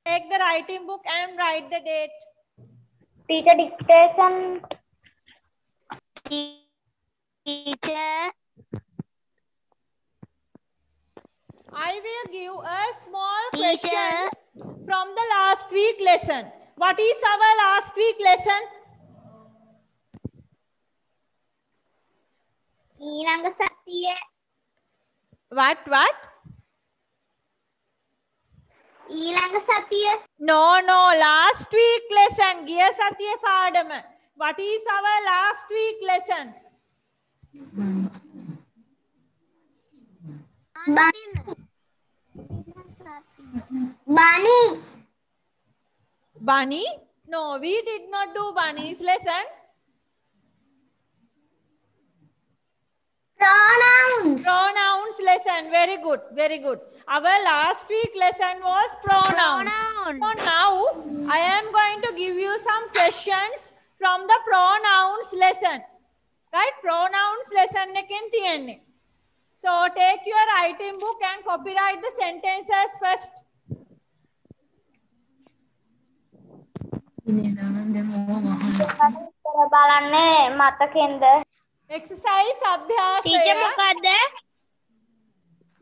Take the writing book and write the date. Teacher, dictation. Teacher. I will give a small Teacher. question from the last week lesson. What is our last week lesson? ඊළඟ සතිය. What? ඊළඟ සතිය. No, last week lesson. Giya satiye paadama. What is our last week lesson? Bunny. Bunny? No, we did not do bunny's lesson. Pronouns. Pronouns lesson. Very good. Very good. Our last week lesson was pronouns. Pronouns. So now I am going to give you some questions from the pronouns lesson. Right? Pronouns lesson eken tiyenne. So take your writing book and copyright the sentences first. බලන්නේ මතකෙන්ද? Exercise abhyasaya. Teacher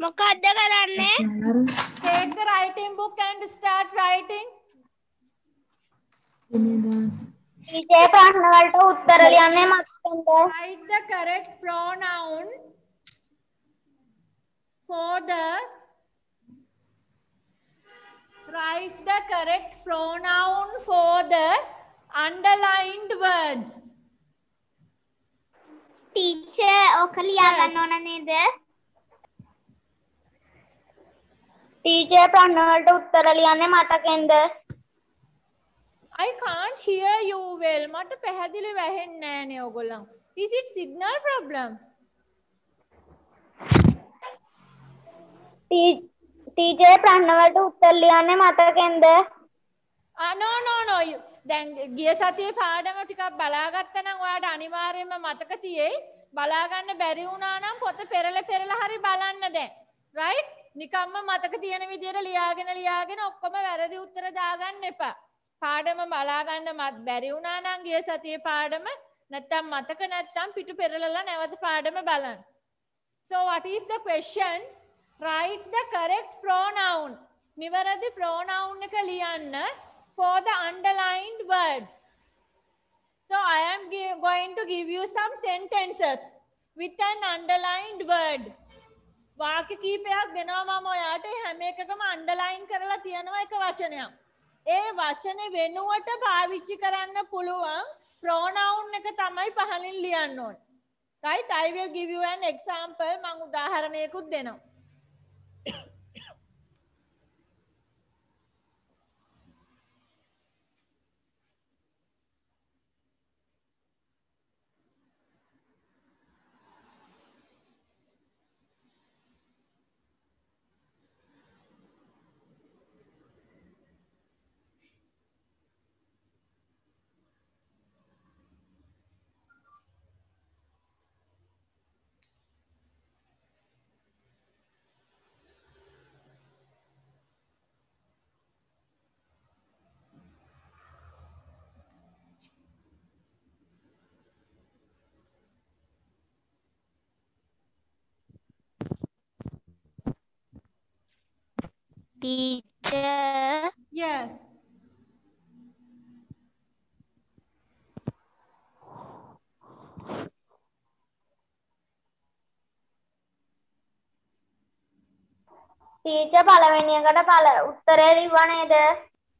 මොකද්ද කරන්නේ? Take the writing book and start writing. Teacher ප්‍රශ්න වලට උත්තර ලියන්නේ මතකෙන්ද? Write the correct pronoun for the underlined words. Teacher ඔක ලියා ගන්න ඕන නේද? ටීචර් ප්‍රශ්න වලට උත්තර ලියන්නේ මතකෙන්ද? I can't hear you well. මට පැහැදිලි වැහෙන්නේ නැහනේ ඔයගොල්ලන්. Is it signal problem? Teacher ප්‍රශ්න වලට උත්තර ලියන්නේ මතකෙන්ද? No. දැන් ගිය සතියේ පාඩම ටිකක් බලාගත්තා නම් ඔයාලට අනිවාර්යයෙන්ම මතක තියෙයි. බලා ගන්න බැරි වුණා නම් පොත පෙරලා හරි බලන්න දැන්. right? නිකම්ම මතක තියෙන විදියට ලියාගෙන ඔක්කොම වැරදි උත්තර දාගන්න එපා. පාඩම බලා ගන්න බැරි වුණා නම් ගිය සතියේ පාඩම නැත්තම් මතක නැත්තම් පිටු පෙරලලා නැවත පාඩම බලන්න. So what is the question? Write the correct pronoun. නිවැරදි pronoun එක ලියන්න for the underlined words. So I am going to give you some sentences with an underlined word. වාක්‍ය කීපයක් දෙනවා මම ඔයාලට හැම එකකම underline කරලා තියනවා එක වචනයක්. ඒ වචනේ වෙනුවට පාවිච්චි කරන්න පුළුවන් pronoun එක තමයි පහලින් ලියන්න ඕනේ. Right? I will give you an example. මම උදාහරණයකුත් දෙනවා. Teacher. Yes. ටීචර් පළවෙනි එකට උත්තරේ ලිව්වා නේද?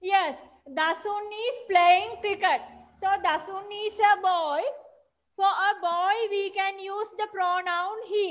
Yes. Dasun is playing cricket. So Dasun is a boy. For a boy we can use the pronoun he.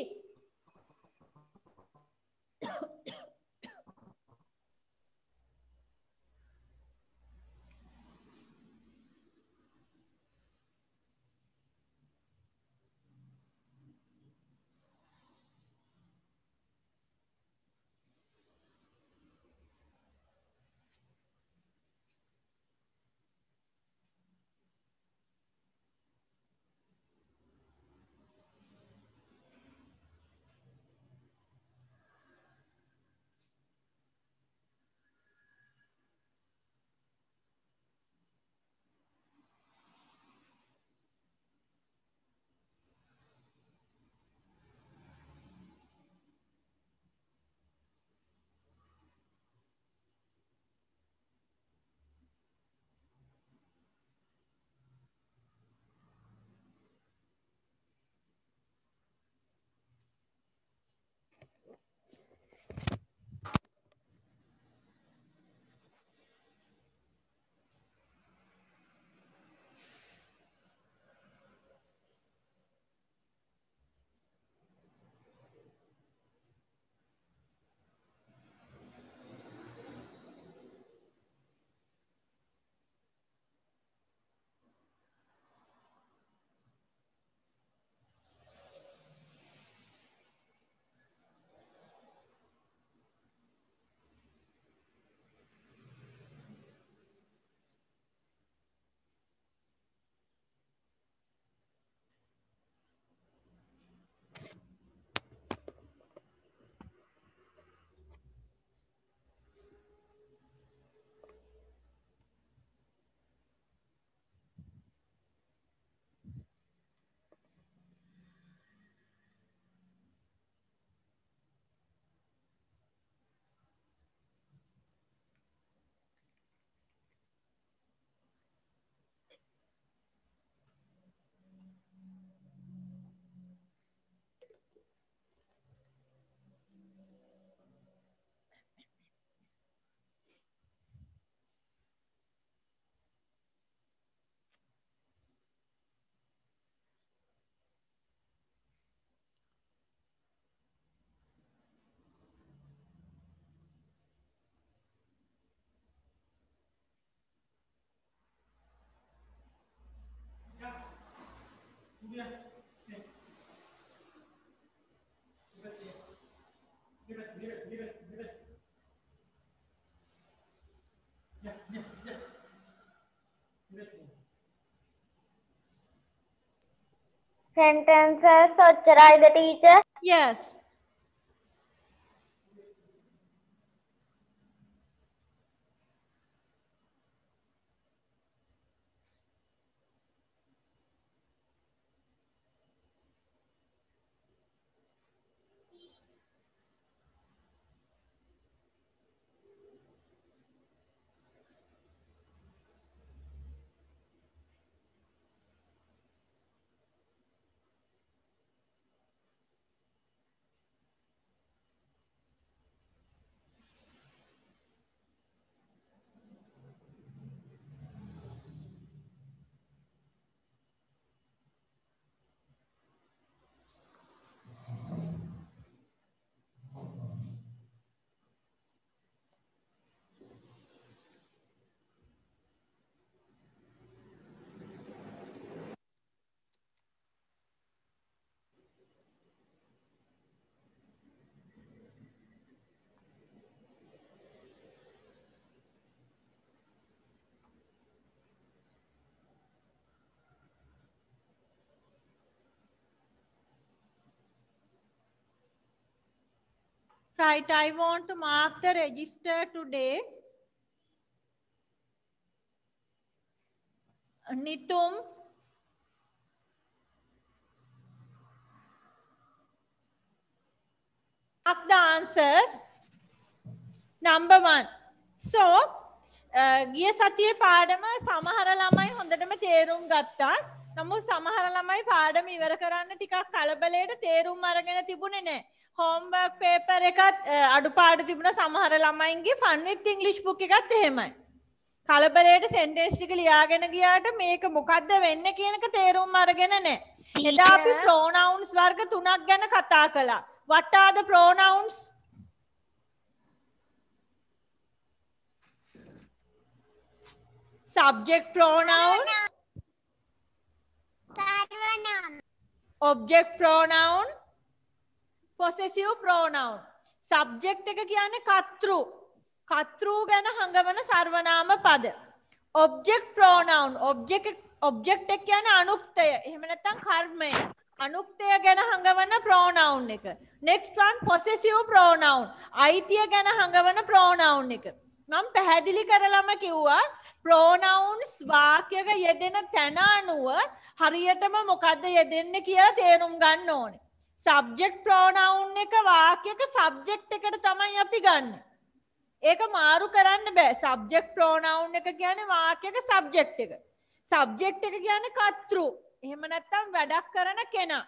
Sentences the teacher. Yes. Right, I want to mark the register today. Nitum. Mark the answers. Number 1. So, ගිය සතියේ පාඩම සමහර ළමයි හොඳටම තේරුම් ගත්තා. නමුත් සමහර ළමයි පාඩම ඉවර කරන්න ටිකක් කලබලයට තේරුම් අරගෙන තිබුණේ නැහැ. homework paper එකත් අඩුපාඩු තිබුණා සමහර ළමයින්ගේ fun with English book එකත් එහෙමයි. කලබලයට sentence ටික ලියාගෙන ගියාට මේක මොකද්ද වෙන්නේ කියන එක තේරුම් අරගෙන නැහැ. එදා අපි pronouns වර්ග 3ක් ගැන කතා කළා. What are the pronouns? Subject pronoun, object pronoun, possessive pronoun. Subject එක කියන්නේ කර්තෘ. කර්තෘ ගැන හඟවන සර්වනාම පද. Object pronoun, object එක කියන්නේ අනුක්තය. එහෙම නැත්නම් කර්මය. අනුක්තය ගැන හඟවන pronoun එක. Next one possessive pronoun. අයිතිය ගැන හඟවන pronoun එක. මම පැහැදිලි කරලම කිව්වා pronouns වාක්‍යයක යෙදෙන තැන අනුව හරියටම මොකද්ද යෙදෙන්නේ කියලා තේරුම් ගන්න ඕනේ. subject pronoun එක වාක්‍යයක subject එකට තමයි අපි ගන්නෙ. ඒක මාරු කරන්න බෑ. subject pronoun එක කියන්නේ වාක්‍යයක subject එක. subject එක කියන්නේ කර්තෘ. එහෙම නැත්නම් වැඩක් කරන කෙනා.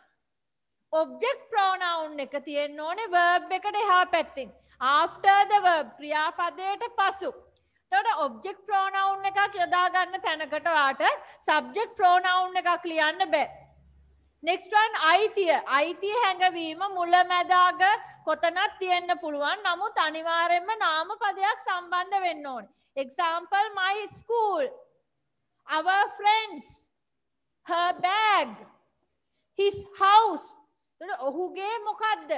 object pronoun එක තියෙන්න ඕනේ verb එකට එහා පැත්තෙන්. after the verb ක්‍රියාපදයට පසු. එතකොට object pronoun එකක් යොදා ගන්න තැනකට වාට subject pronoun එකක් ලියන්න බෑ. next one අයිතිය. අයිතිය හැඟවීම මුල මැද අග කොතනක් තියෙන්න පුළුවන්. නමුත් අනිවාර්යයෙන්ම නාම පදයක් සම්බන්ධ වෙන්න ඕනේ. example my school, our friends, her bag, his house. එතකොට ඔහුගේ මොකද්ද?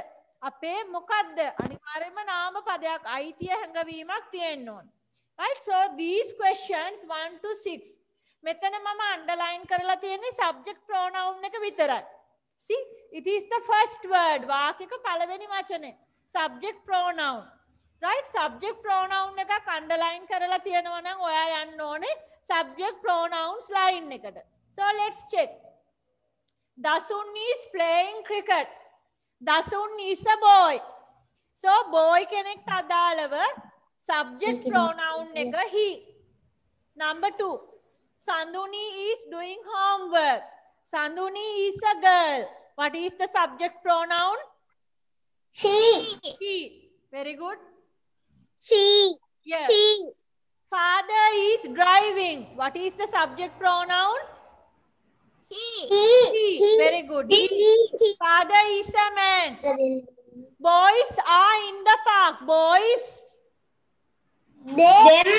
අපේ මොකද්ද? අනිවාර්යයෙන්ම නාම පදයක් අයිතිය හැඟවීමක් තියෙන්න ඕන. right, so these questions 1 to 6 මෙතන මම underline කරලා තියෙන්නේ subject pronoun එක විතරයි. see, it is the first word. වාක්‍යක පළවෙනි වචනේ subject pronoun. right, subject pronoun එකක් underline කරලා තියෙනවා නම් ඔයා යන්න ඕනේ subject pronouns line එකට. so let's check. Dasun is playing cricket. Dasun is a boy. So boy කෙනෙක් අදාළව subject pronoun එක he. Number 2. Sanduni is doing homework. Sanduni is a girl. What is the subject pronoun? She. He. Very good. She. Yes. She. Father is driving. What is the subject pronoun? He. Very good. He. Father is a man. Boys are in the park. Boys. Them.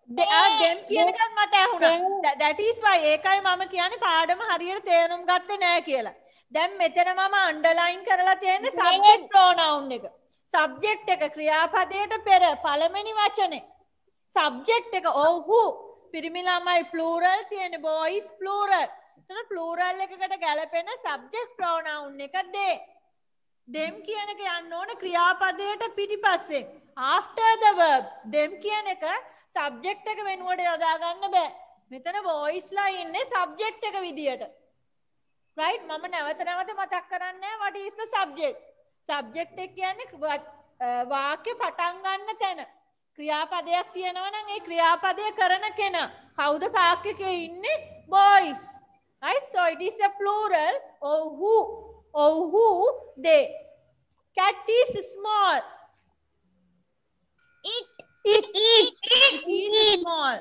They are them කියන එකත් මට ඇහුණා. that is why ඒකයි මම කියන්නේ පාඩම හරියට තේරුම් ගත්තේ නැහැ කියලා. දැන් මෙතන මම අන්ඩර්ලයින් කරලා තියෙන්නේ subject pronoun එක. subject එක ක්‍රියාපදයට පෙර පළවෙනි වචනේ. subject එක ඔව්හු පිරිමි ළමයි plural තියෙන boys plural. එතන plural එකකට ගැලපෙන subject pronoun එක they. them කියන එක යන්න ඕනේ ක්‍රියාපදයට පිටිපස්සේ. after the verb them කියන එක subject එක වෙනුවට යොදා ගන්න බෑ. මෙතන voice ලා ඉන්නේ subject එක විදියට. right මම නැවත නැවත මතක් කරන්නේ what is the subject? subject එක කියන්නේ වාක්‍ය පටන් ගන්න තැන. ක්‍රියාපදයක් තියෙනවා නම් ඒ ක්‍රියාපදය කරන කෙනා. කවුද වාක්‍යයේ ඉන්නේ? boys. right so it is a plural of who they. cat is small. It is small.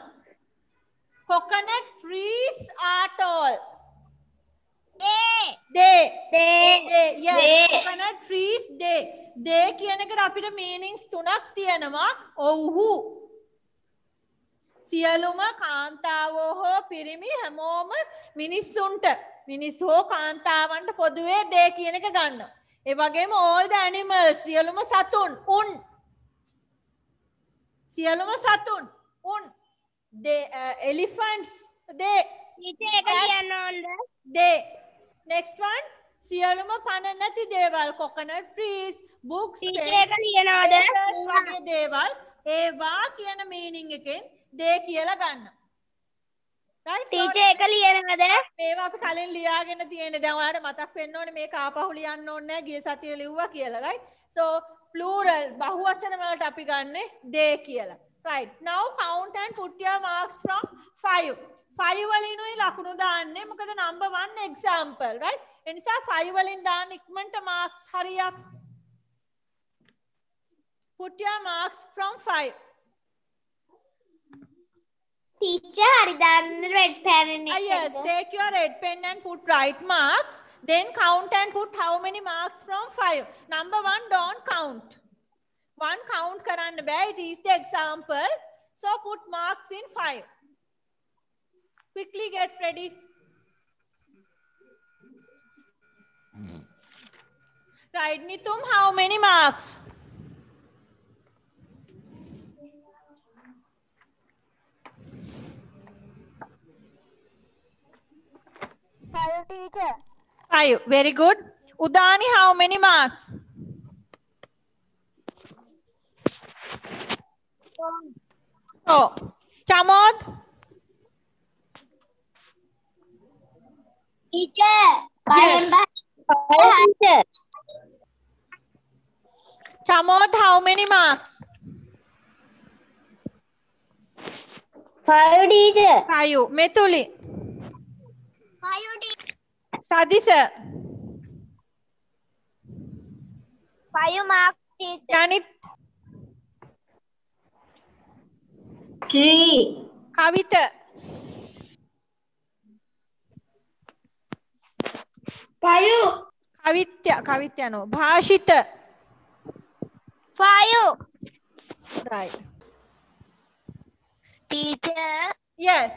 Coconut trees are tall. They. Yes. Coconut trees they. They කියන එකට අපිට meanings තුනක් තියෙනවා. ඔව්හු. සියලුම කාන්තාවෝ හෝ පිරිමි හැමෝම මිනිස්සුන්ට මිනිස්සු හෝ කාන්තාවන්ට පොදුවේ they කියන එක ගන්නවා. ඒ වගේම all the animals සියලුම සතුන් සියලුම සතුන් they elephants they they. next one සියලුම පණ නැති දේවල් coconut trees books වගේ දේවල් ඒවා කියන meaning එකෙන් they කියලා ගන්න. right ටීචර් එක ලියනවද? මේවා අපි කලින් ලියාගෙන තියෙන්නේ. දැන් ඔයාලට මතක් වෙන්න ඕනේ මේක ආපහු ලියන්න ඕනේ නැහැ ගිය සතියේ ලිව්වා කියලා. right so plural බහුවචන වලට අපි ගන්නෙ they කියලා. right now count and put your marks from 5. 5 වලිනුයි ලකුණු දාන්නේ. මොකද number 1 example right ඒ නිසා 5 වලින් දාන්න ඉක්මනට marks hurry up. put your marks from 5. Teacher, hari dan red pen in it. Yes, take your red pen and put right marks. Then count and put how many marks from 5. Number 1, don't count. 1 count karanna baya. It is the example. So put marks in 5. Quickly get ready. Right, Nitum, how many marks? Teacher. 5. Very good. Udani, how many marks? 4. Chamod? Teacher. Yes. Teacher. Chamod, how many marks? 5 teacher. 5. Methuli? 5 teacher. Sadisa? 5 marks teacher. Janit? 3. Kavita? 5. Kavitya no. Bhashita? 5. Right. Teacher. Yes.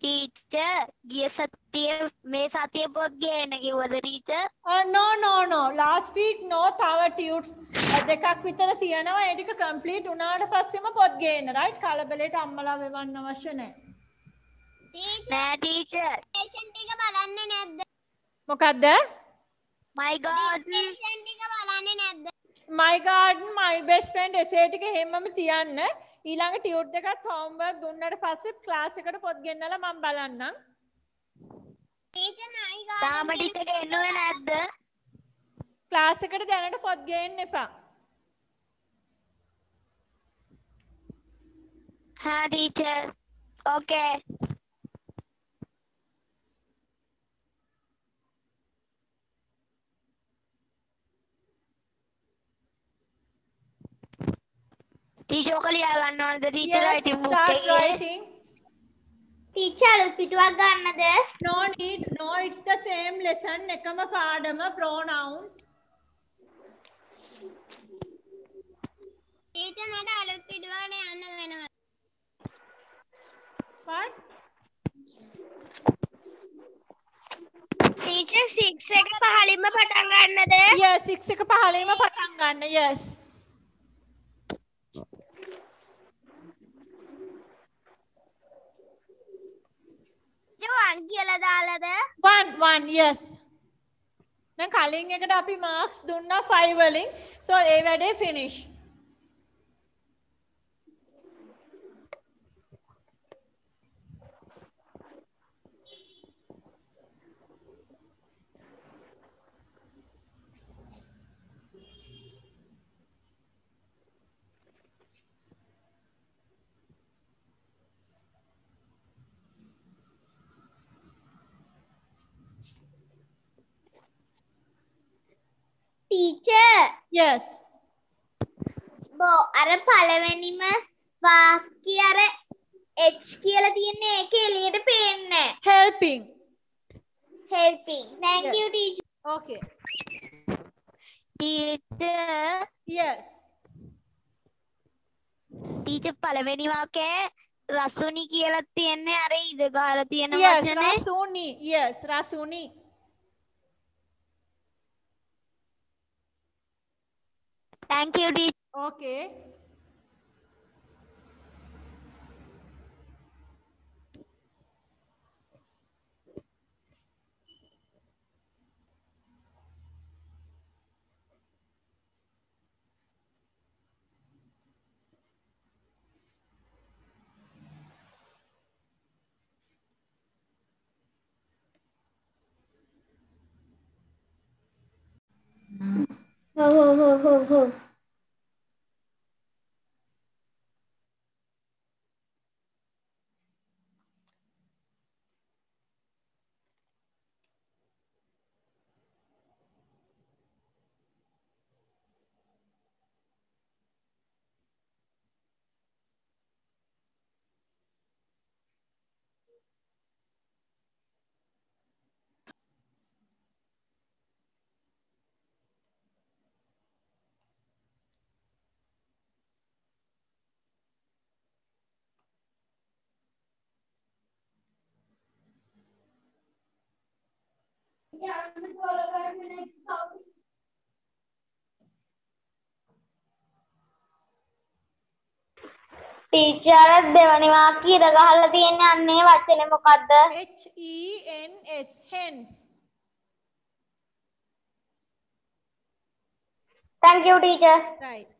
Teacher. Giya satya me satya pok gena kiwada teacher. No. Last week no thawa tutes දෙකක් විතර තියෙනවා. ඒ ටික complete වුණාට පස්සෙම පොත් ගේන්න. right? කලබලයට අම්මලා වෙවන්න අවශ්‍ය නැහැ. Teacher. Patient ටික බලන්නේ නැද්ද? මොකද්ද? My God. Patient ටික බලන්නේ නැද්ද? My garden, my best friend essay ටික හැමම තියන්න. ඊළඟ ටියුට් එකත් homework දුන්නට පස්සේ class එකට පොත් ගෙන්නලා මම බලන්නම්. Teacher my God. තාම ටික ගෙන්නුවේ නැද්ද? class එකට දැනට පොත් ගේන්න එපා. Ha teacher. Okay. Teacher ko liya gannawada teacher Yes, writing book start එකේ. writing. Teacher පිටුවක් ගන්නද? No need. No, it's the same lesson. එකම පාඩම pronouns. Teacher මට අලුත් පිටුවකට යන්න වෙනවා. What? ටීචර් 6 එක පහළින්ම පටන් ගන්නද? Yes, 6 එක පහළින්ම පටන් ගන්න. Yes. වන් කියලා දාලාද? 1 yes. දැන් කලින් එකට අපි මාක්ස් දුන්නා 5 වලින්. So ඒ වැඩේ finish. Teacher Yes. අර පළවෙනිම වාක්‍ය අර H කියලා තියෙන්නේ ඒක එළියට පේන්නේ නැහැ. Helping. helping. Thank Yes. you teacher. Okay. Teacher Yes. Teacher පළවෙනි වාක්‍යයේ රසුනි කියලා තියෙන්නේ අර ඉඳ ගහලා තියෙන Yes, වචනේ. Rasuni. Yes, Rasuni. Thank you teacher. Okay. ho. Teacher දෙවනි වාක්‍යය ඉර ගහලා තියෙන්නේ අන්නේ වචනේ මොකද්ද? HENS. Hence. Thank you teacher. Right.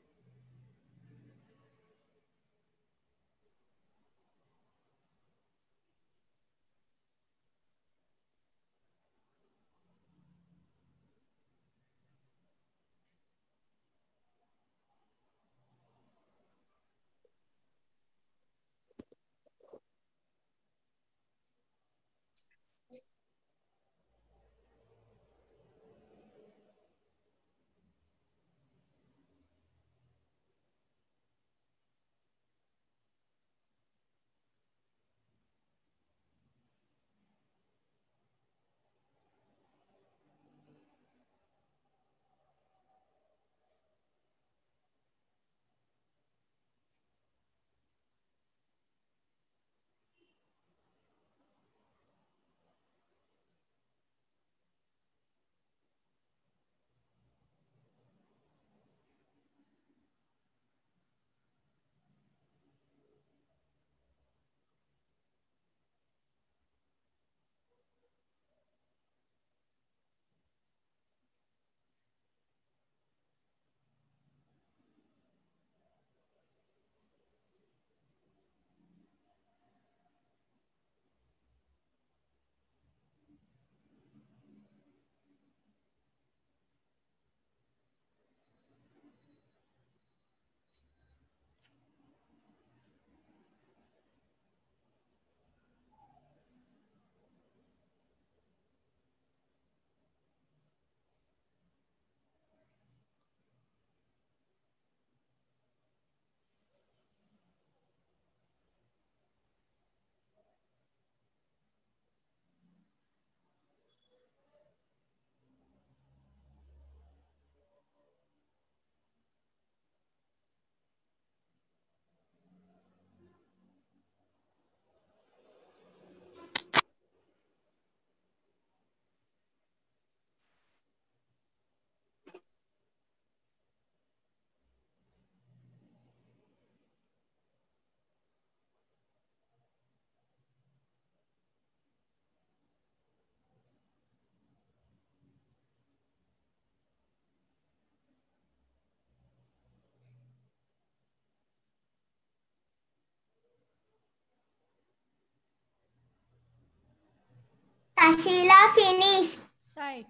Ashila finished. Right.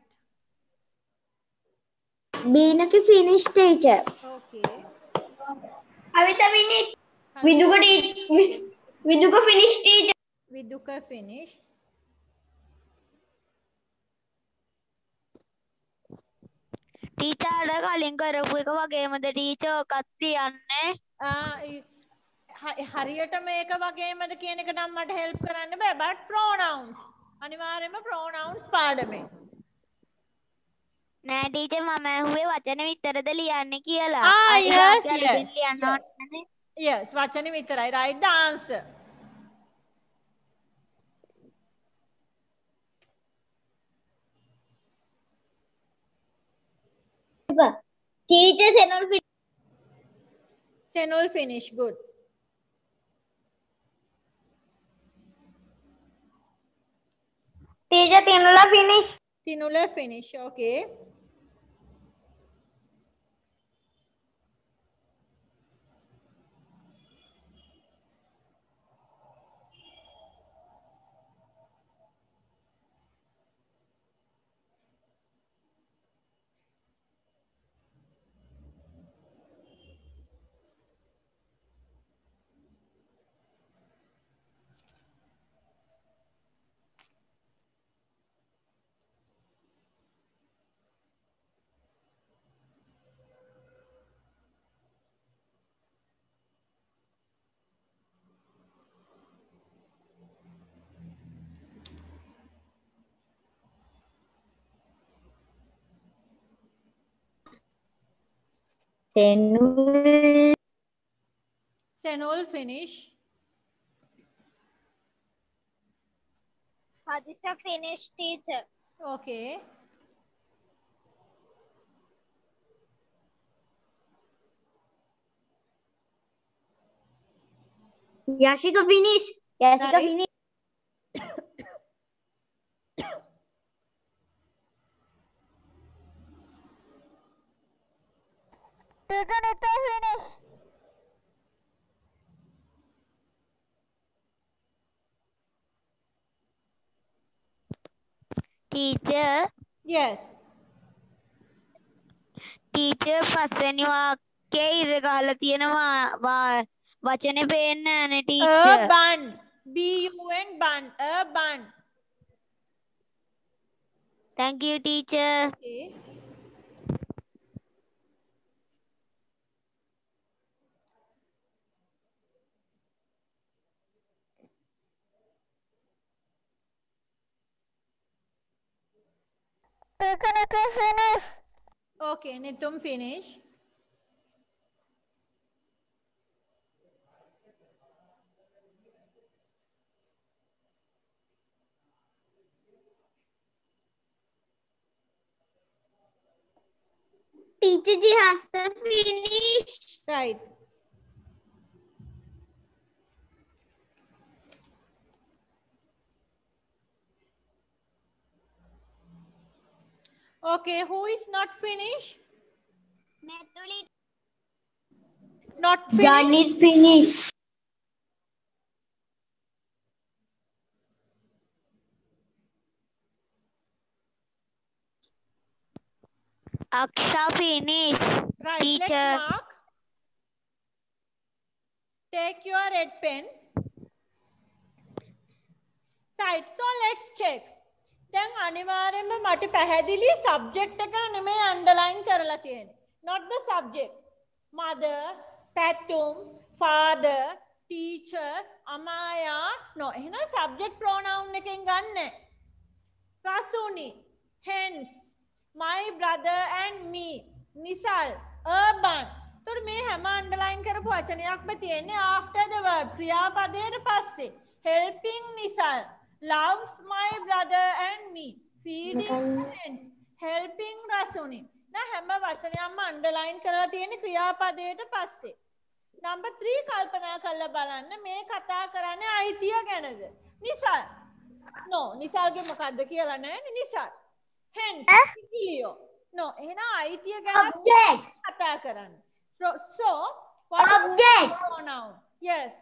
Beenaki finished, teacher. Okay. Avita finished. Viduka finished, teacher. Viduka finished. Teacher කලින් කරපු එක වගේමද ටීචර් ඔකත් තියන්නේ? හරියට මේක වගේමද කියන එක නම් මට help කරන්න බෑ. but pronouns. අනිවාර්යයෙන්ම pronouns පාඩමේ. නෑ ටීචර් මම ඇහුවේ වචන විතරද ලියන්නේ කියලා. yes, ලියන්න ඕනේ. Yes, වචන විතරයි. Write the answer. Teacher, Senol finish. Good. Teacher, Tinula finish. Tinula finish. Okay. Senol finish. Sadisha finish, teacher. Okay. Yashika finish. Yashika Right. finish. Teacher, Nita finish. Teacher Yes. Teacher පස්වෙනි වාක්‍යයේ ඉර ගහලා තියෙනවා වචනේ පේන්නේ නැනේ teacher. Urban. B-U-N bun. Urban. Thank you teacher. Okay. Teacher, Nita finish. Okay, Nitum finish. Teacher, ji answer finish. Right. Okay, who is not finished? Netuli. Not finished. John is finished. Aksha finish. Right, Teacher. let's mark. Take your red pen. Right, so let's check. දැන් අනිවාර්යෙන්ම මට පැහැදිලි subject එක නෙමෙයි underline කරලා තියෙන්නේ. Not the subject. Mother, Pathum, father, teacher, Amaya. No, එහෙනම් subject pronoun එකෙන් ගන්න. Rasuni, hence, my brother and me. Nisal, urban. තොර මේ හැම underline කරපු වචනයක්ම තියෙන්නේ after the verb. ක්‍රියාපදයට පස්සේ. Helping Nisal. Loves my brother and me. Feeding friends. Helping Rasuni. Na හැම වචනයක්ම underline කරලා තියෙන්නේ ක්‍රියාපදයට පස්සේ. Number 3 කල්පනා කරලා බලන්න මේ කතා කරන්නේ අයිතිය ගැනද? නිසල්. No, නිසල්ගේ මොකද්ද කියලා නෑනේ නිසල්. Hence, Leo. No, එහෙනම් අයිතිය ගැන Object. කතා කරන්නේ. So, what is Object. pronoun? Yes.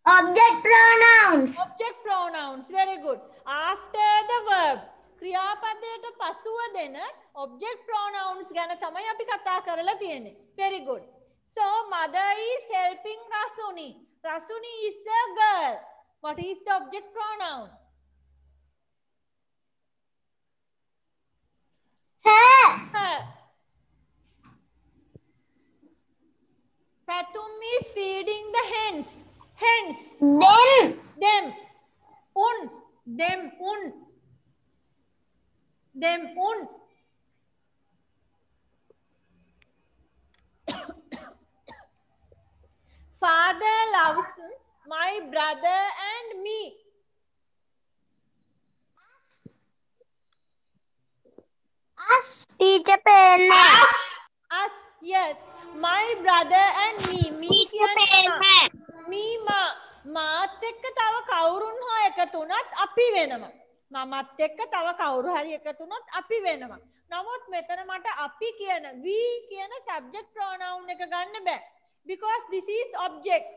Object pronouns. Object pronouns. Very good. After the verb. ක්‍රියාපදයට පසුව දෙන object pronouns ගැන තමයි අපි කතා කරලා තියෙන්නේ. Very good. So mother is helping Rasuni. Rasuni is a girl. What is the object pronoun? Her. Her. Patum is feeding the hens. Hens. Them. Them. Them. Them. Father loves my brother and me. Us. Teacher pen. Us. Yes. My brother and me. Me කියන්නේ me මාත් එක්ක තව කවුරුන් හෝ එකතු වුණත් අපි වෙනවා. මමත් එක්ක තව කවුරු හරි එකතු වුණොත් අපි වෙනවා. නමුත් මෙතන මට අපි කියන we කියන subject pronoun එක ගන්න බෑ. Because this is object.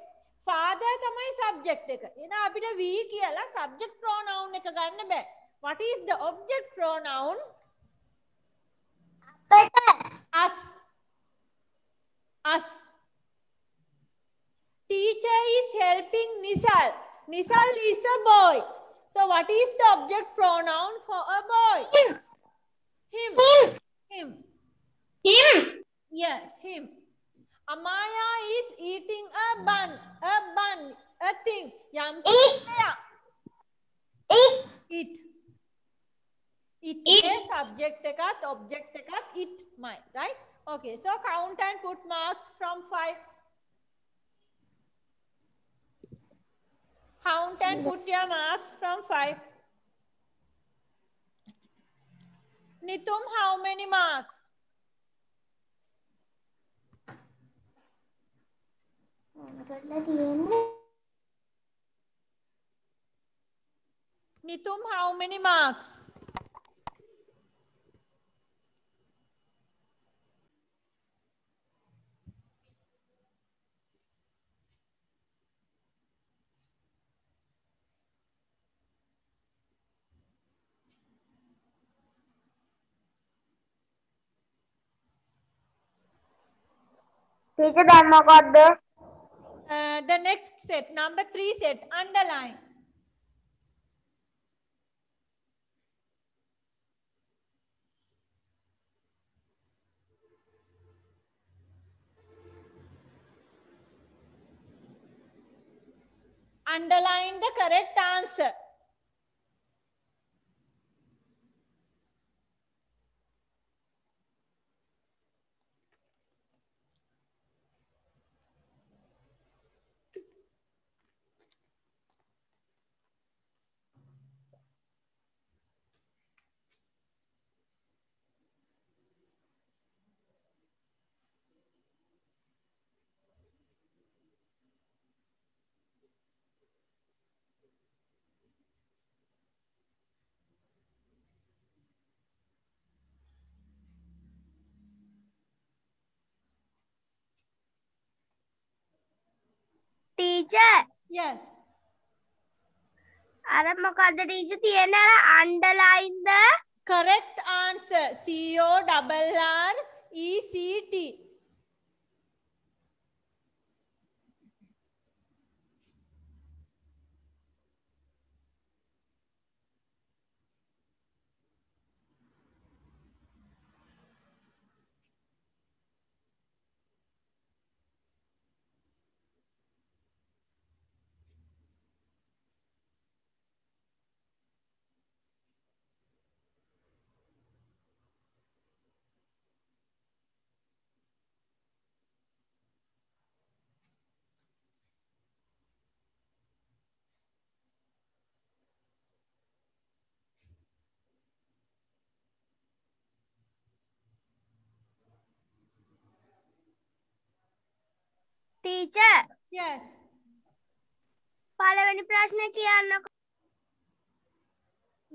Father තමයි subject එක. එහෙනම් අපිට we කියලා subject pronoun එක ගන්න බෑ. What is the object pronoun? Us. Us. Teacher is helping Nisal. Nisal is a boy. So what is the object pronoun for a boy? Him. Yes, him. Amaya is eating a bun, a thing. Eat. Subject ekat, object ekat, it might, right? Okay, so count and put marks from 5. Count and put your marks from 5. Nitum, how many marks? Nitum, how many marks? Teacher, The next set, number 3 set, underline. Underline the correct answer. Teacher. Yes. අර මොකද්ද teacher තියෙන අර underline the correct answer. CORRECT. Teacher. Yes. පළවෙනි ප්‍රශ්නේ කියන්නකො.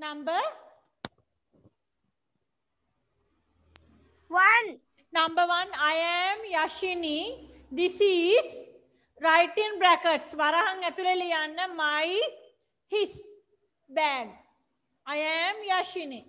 Number 1. Number 1, I am Yashini. This is write in brackets වරහන් ඇතුලේ ලියන්න my his bag. I am Yashini.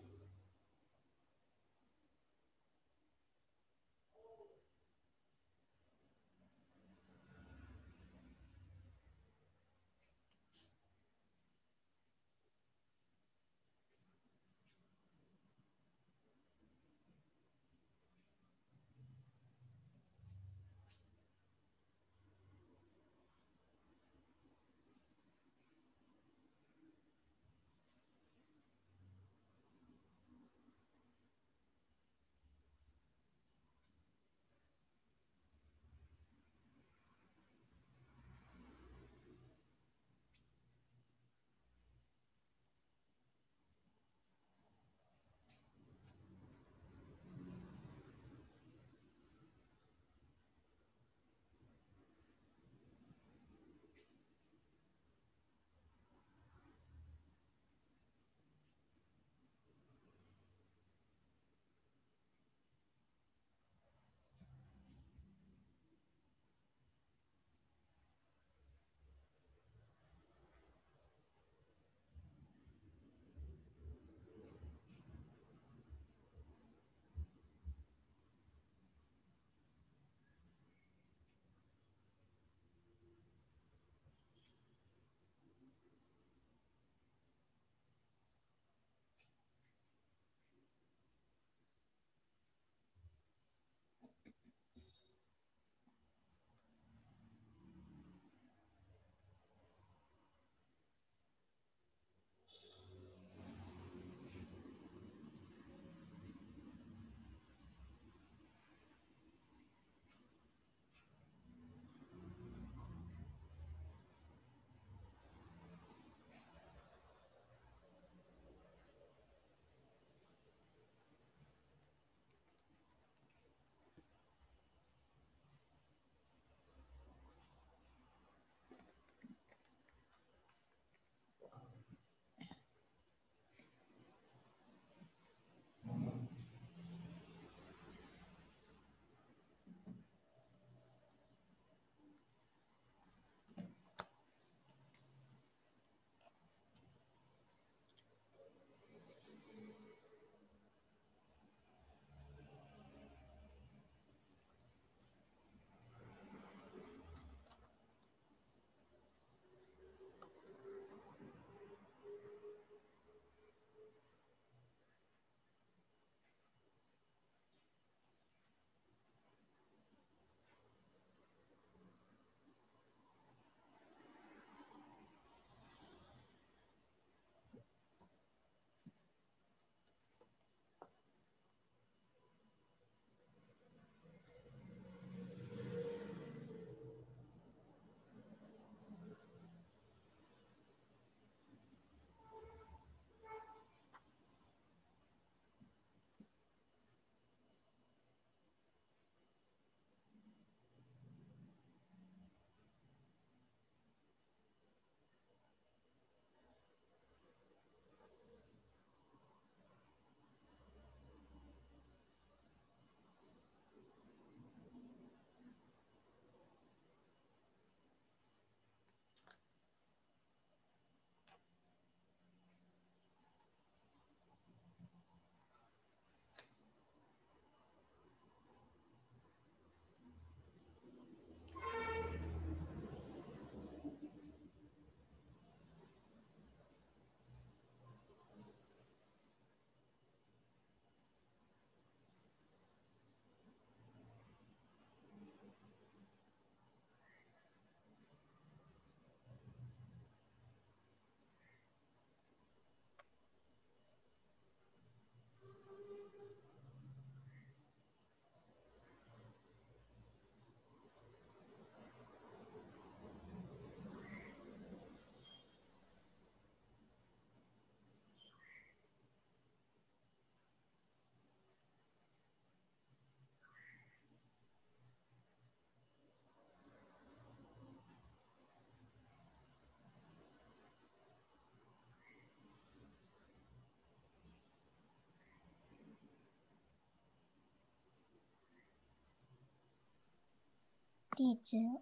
Teacher.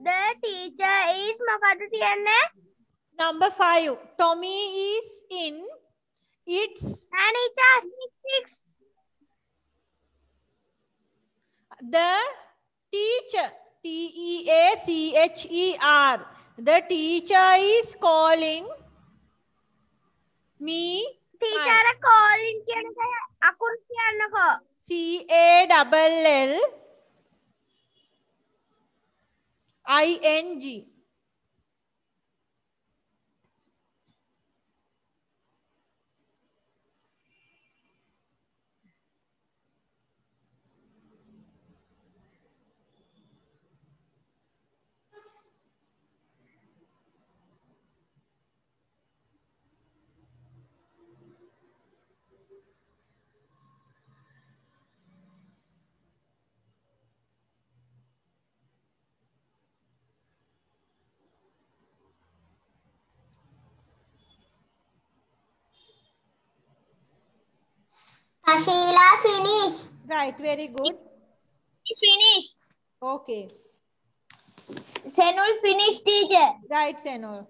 the teacher is මොකද තියන්නේ? Number 5. Tommy is in its. Anita 6. The teacher. Teacher. The teacher is calling me. Teacher calling කියන එක අකුරු කියන්නකෝ. CALLING. Sheila finish. Right, very good. Finish. Okay. Senul finish teacher. Right, Senul.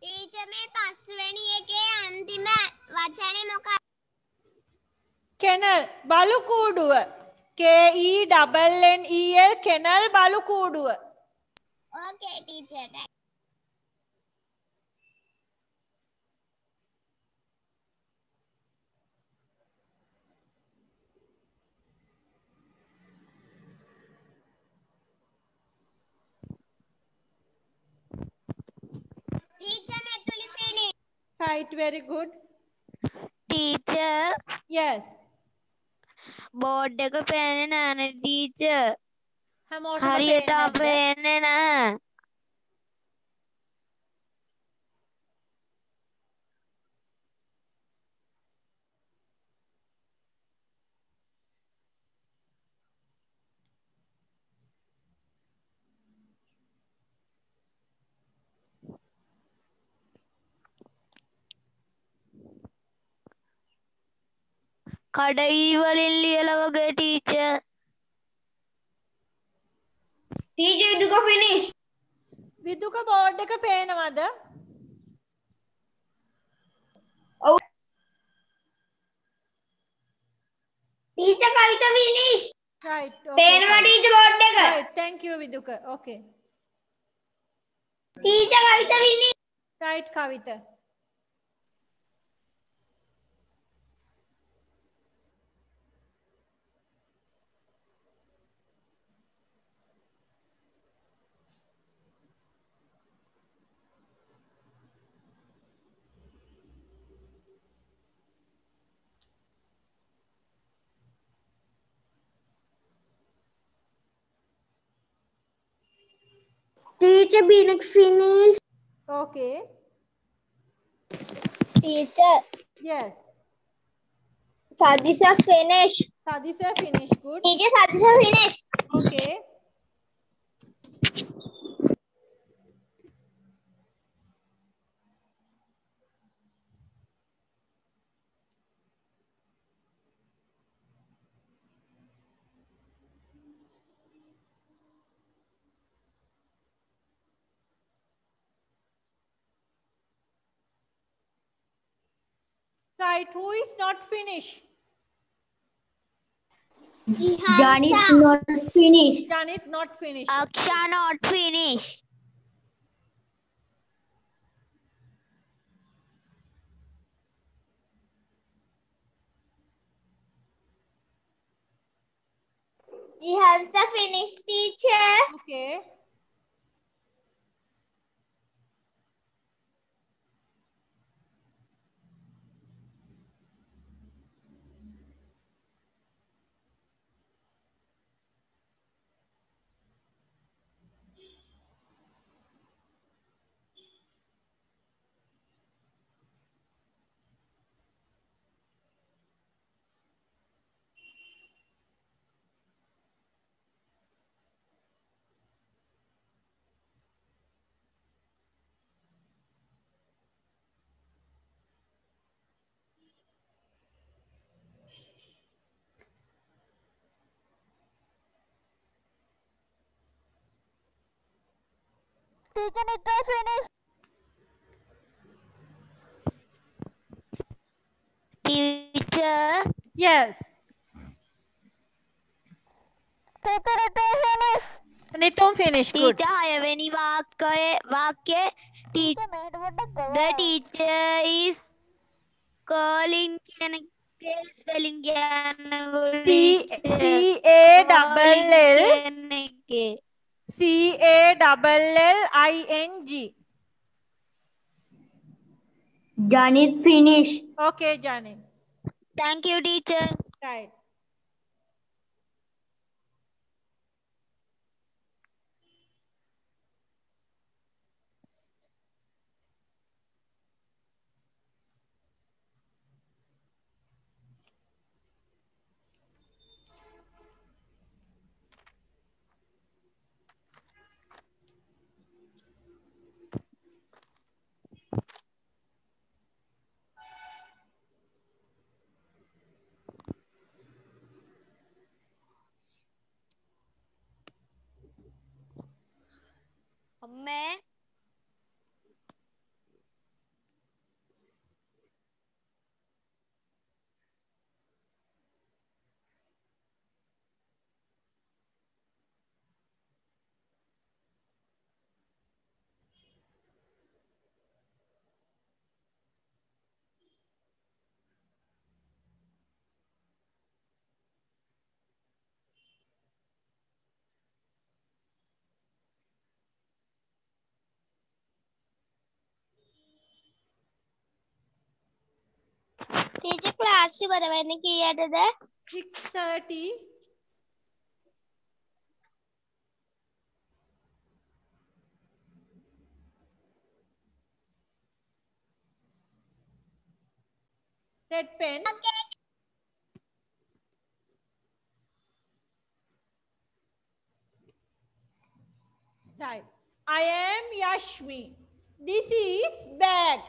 Teacher මේ පස්වෙනි එකේ අන්තිම වචනේ මොකක්ද? Kennel. බලුකූඩුව. KENNEL. Kennel බලුකූඩුව. Okay teacher. Teacher මෙතුලි finish. Right, very good. Teacher Yes. Board එක පේන්නේ නෑනේ ටීචර්. හැමෝටම හරියට පේන්නේ නැද්ද? පේන්නේ නෑ. කඩවි වලින් ලියලා වගේ ටීචර්. Teacher ඉදුක finish. විදුක බෝඩ් එක පේනවද? Teacher කවිත finish. Right. Okay. පේනවා teacher board එක. Right. Thank you, Viduka. Okay. Teacher කවිත finish. Right, Kavita. Teacher Binik finish. Okay. Teacher Yes. Sadisha finish. Sadisha finish. Good. Teacher Sadisha finish. Okay. Right. Who is not finished? Janit not finish. Janit not finished. අක්ෂා not finish. Jihansa finish teacher. Okay. Teacher, it was finished. Teacher. Yes. Teacher, it was finished. Nitum finish. Good. Teacher, හයවෙනි වාක්‍ය the teacher is calling කියන spelling කියන්නකො CALLING. Janit finish. Okay, Janit. Thank you, teacher. Right. අම්මේ Teacher class ඉවර වෙන්නේ කීයටද? 6:30. Red pen. Right. I am Yashmi. This is bag.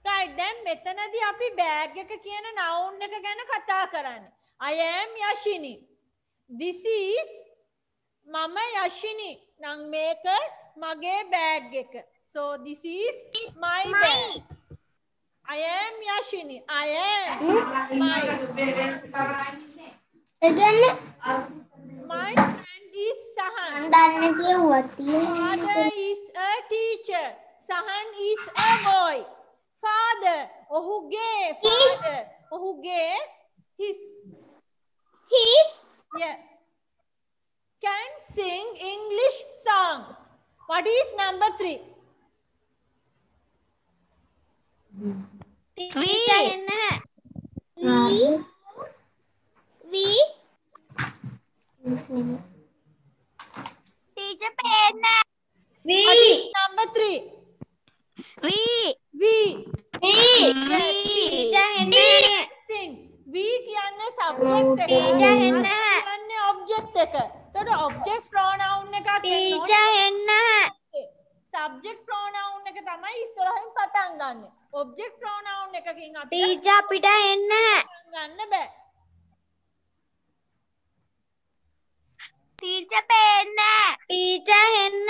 Right. Then මෙතනදී අපි bag එක කියන noun එක ගැන කතා කරන්නේ. I am Yashini. This is මම Yashini. නම් මේක මගේ bag එක. So this is my bag. I am Yashini. I am my. My friend is Sahan. Father is a teacher. Sahan is a boy. Father. Ohuge. Father. Ohuge. His. Yes. Can sing English songs. What is number 3? Teacher එන්න. Teacher pen. What is number 3? we Teacher එන්න. Sing. We කියන්නේ subject එක. Teacher එන්න. කියන්නේ object එක. එතකොට object pronoun එකක් Teacher එන්න. subject pronoun එක තමයි ඉස්සරහින් පටන් ගන්න. object pronoun එකකින් අපිට Teacher අපිට එන්න. ගන්න බෑ. Teacher pen. Teacher එන්න.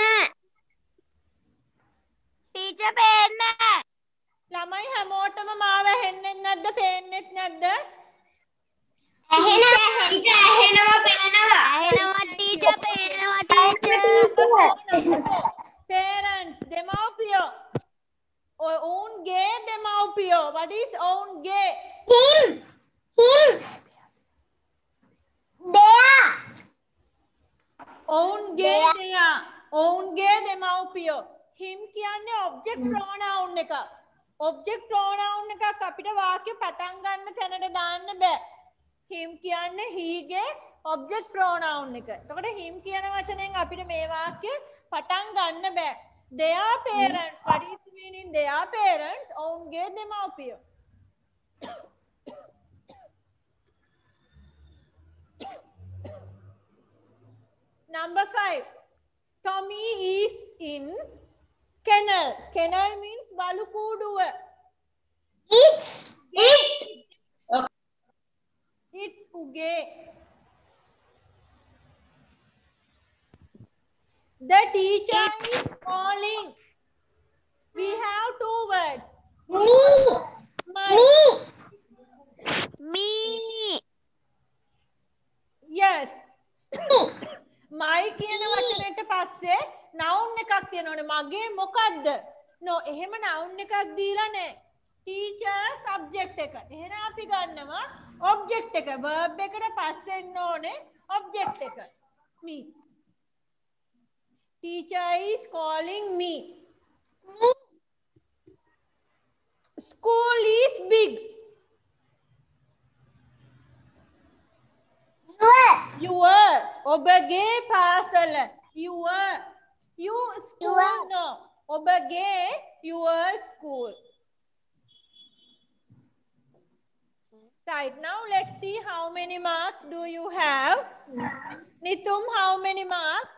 Teacher pen. ළමයි හැමෝටම මාව ඇහෙන්නේ නැද්ද? පේන්නේත් නැද්ද? ඇහෙනවා පේනවා. ඇහෙනවා teacher පේනවා teacher Parents, දෙමව්පියෝ. ඔවුන්ගේ දෙමව්පියෝ. What is ඔවුන්ගේ? Him. There. ඔවුන්ගේ දෙමව්පියෝ. him කියන්නේ object pronoun එක. object pronoun එකක් අපිට වාක්‍ය පටන් ගන්න තැනට දාන්න බෑ. him කියන්නේ he ගේ object pronoun එක. එතකොට him කියන වචනයෙන් අපිට මේ වාක්‍ය පටන් ගන්න බෑ. their parents. What is meaning their parents? ඔවුන්ගේ දෙමව්පියෝ. Number 5. Tommy is in kennel. Kennel means balukuduwa. It's uge. The teacher is calling. We have two words. My. Me. Yes. My කියන වචනයට පස්සේ noun එකක් තියෙනවනේ. මගේ මොකද්ද? No, එහෙම noun එකක් දීලා නැහැ. Teacher subject එක. එහෙනම් අපි ගන්නවා object එක. verb එකට පස්සේ එන්න ඕනේ object එක. Me. Teacher is calling me. School is big. Your. ඔබගේ පාසල. Your. You school. No. ඔබගේ your school. Right, now let's see how many marks do you have. Nitum, how many marks?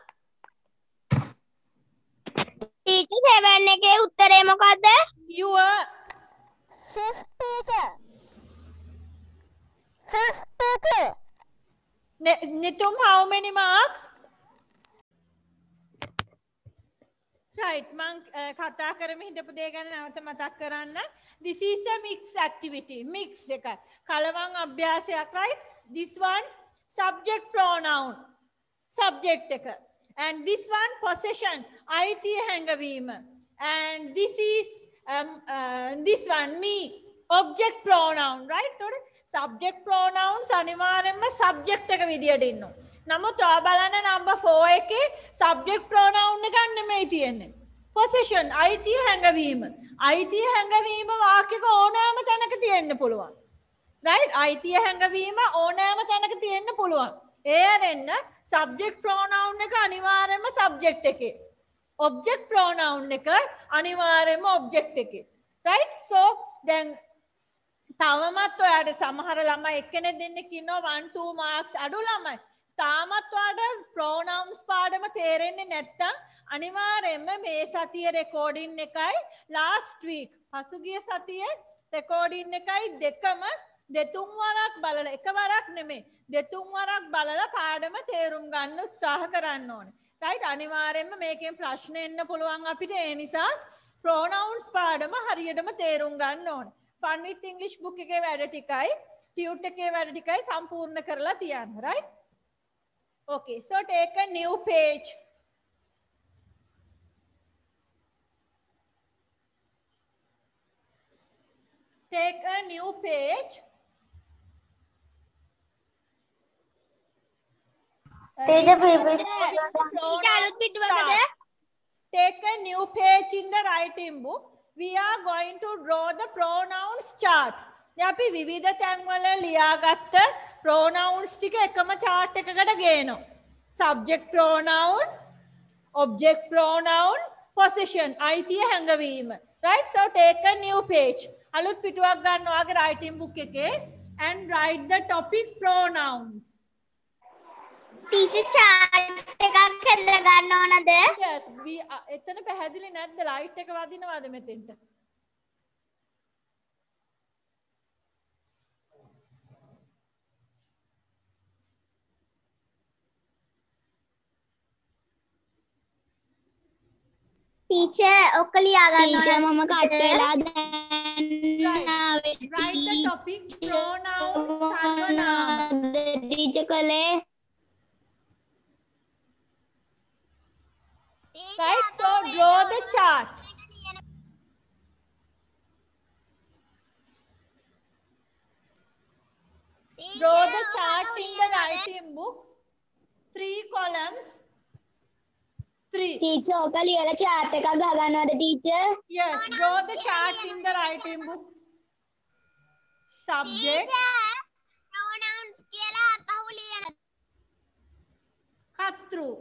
Teacher 7 එකේ උත්තරේ මොකද්ද? Your. Fifth teacher. Nitum, how many marks? Right, මං කතා කරමු හිටපු දේ ගැන නැවත මතක් කරන්න. This is a mix activity. Mix එක. කලවම් අභ්‍යාසයක්, right? This one subject pronoun. Subject එක. And this one possession. අයිතිය හැඟවීම. And this one me. Object pronoun, right? තොර subject pronouns අනිවාර්යෙන්ම subject එක විදියට ඉන්නවා. නමුත් ඔයා බලන්න number 4 එකේ subject pronoun එකක් නෙමෙයි තියෙන්නේ. Possession, අයිතිය හැඟවීම. අයිතිය හැඟවීම වාක්‍යක ඕනෑම තැනක තියෙන්න පුළුවන්. Right? අයිතිය හැඟවීම ඕනෑම තැනක තියෙන්න පුළුවන්. ඒ අරෙන්න subject pronoun එක අනිවාර්යෙන්ම subject එකේ. Object pronoun එක අනිවාර්යෙන්ම object එකේ. Right? So දැන් තවමත් ඔයාට සමහර ළමයි එක්කෙනෙක් දෙන්නෙක් ඉන්නවා 1-2 marks අඩු ළමයි. තාමත් ඔයාට pronouns පාඩම තේරෙන්නේ නැත්තම් අනිවාර්යයෙන්ම මේ සතියේ recording එකයි last week පසුගිය සතියේ recording එකයි දෙකම දෙතුන් වරක් බලලා එකවරක් නෙමෙයි දෙතුන් වරක් බලලා පාඩම තේරුම් ගන්න උත්සාහ කරන්න ඕනේ. right? අනිවාර්යයෙන්ම මේකෙන් ප්‍රශ්න එන්න පුළුවන් අපිට. ඒ නිසා pronouns පාඩම හරියටම තේරුම් ගන්න ඕනේ. Fun with English book එකේ වැඩ ටිකයි tute එකේ වැඩ ටිකයි සම්පූර්ණ කරලා තියන්න. right? Okay, so take a new page. Take a new page. Take a new page in the writing book. We are going to draw the pronouns chart. අපි විවිධ තැන්වල ලියාගත්ත pronouns ටික එකම chart එකකට ගේනවා. Subject pronoun, object pronoun, possession, අයිතිය හැඟවීම. Right? So take a new page. අලුත් පිටුවක් ගන්න ඔයාගේ writing book එකේ and write the topic pronouns. Teacher chart එකක් හදලා ගන්න ඕනද? Yes, එතන පැහැදිලි නැද්ද? light එක වදිනවද මෙතෙන්ට? Teacher ඔක්ක ලියා ගන්න ඕනද? Teacher මම කට් වෙලා Write the topic pronouns සර්වනාම. teacher කලේ. Right? So draw the chart. Draw the chart in the writing book. 3 columns. 3. Teacher ඔක ලියලා chart එකක් ගහ ගන්නවද teacher? Yes, draw the chart in the writing book. Subject. pronouns කියලා අපහු ලියන. Cut through.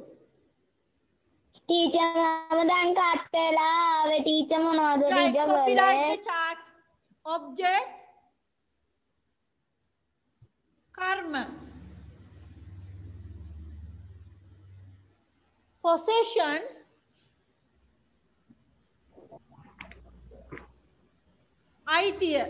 Teacher මම දැන් කට් වෙලා ආවේ teacher මොනවද Right, teacher copyright කලේ? the chart. Object. Karma. Possession. අයිතිය.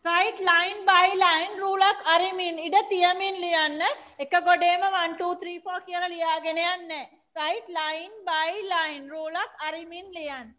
right line by line රූලක් අරමින් ඉඩ තියමින් ලියන්න. එක ගොඩේම 1 2 3 4 කියලා ලියාගෙන යන්නේ. right? Line by line. Rulak arimin liyan.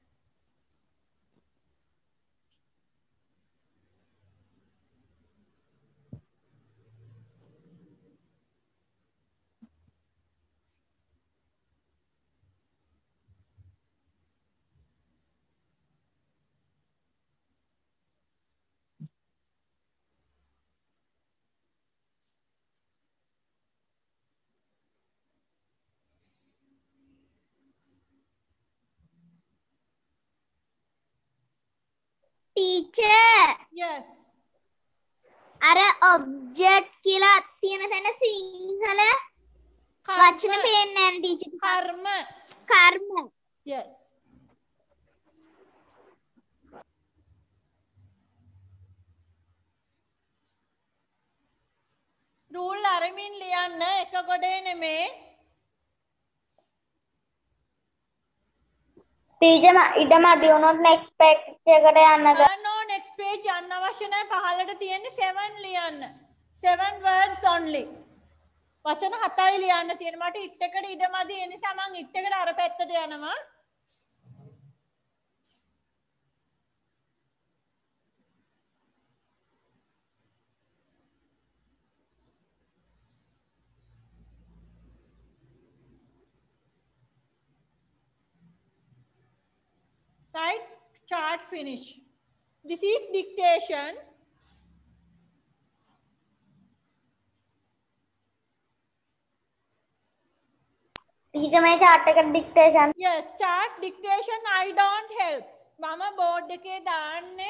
teacher Yes. අර object කියලා තියෙන තැන සිංහල වචන පේන්නේ නැහැ teacher. Karma. කර්ම. Yes. Rule arimin liyanna එක ගොඩේ නෙමේ. teacher ඉඩම අඩි වුණොත් next page එකට යන්නද? No, next page යන්න අවශ්‍ය නැහැ. පහළට තියෙන්නේ 7 ලියන්න. 7 words only. වචන 7යි ලියන්න තියෙන. මට it එකට ඉඩමදි. ඒ නිසා මම it එකට අර පැත්තට යනවා. Right? Chart finish. This is dictation. teacher මේ chart එකට dictation. Yes, chart dictation I don't help. මම board එකේ දාන්නේ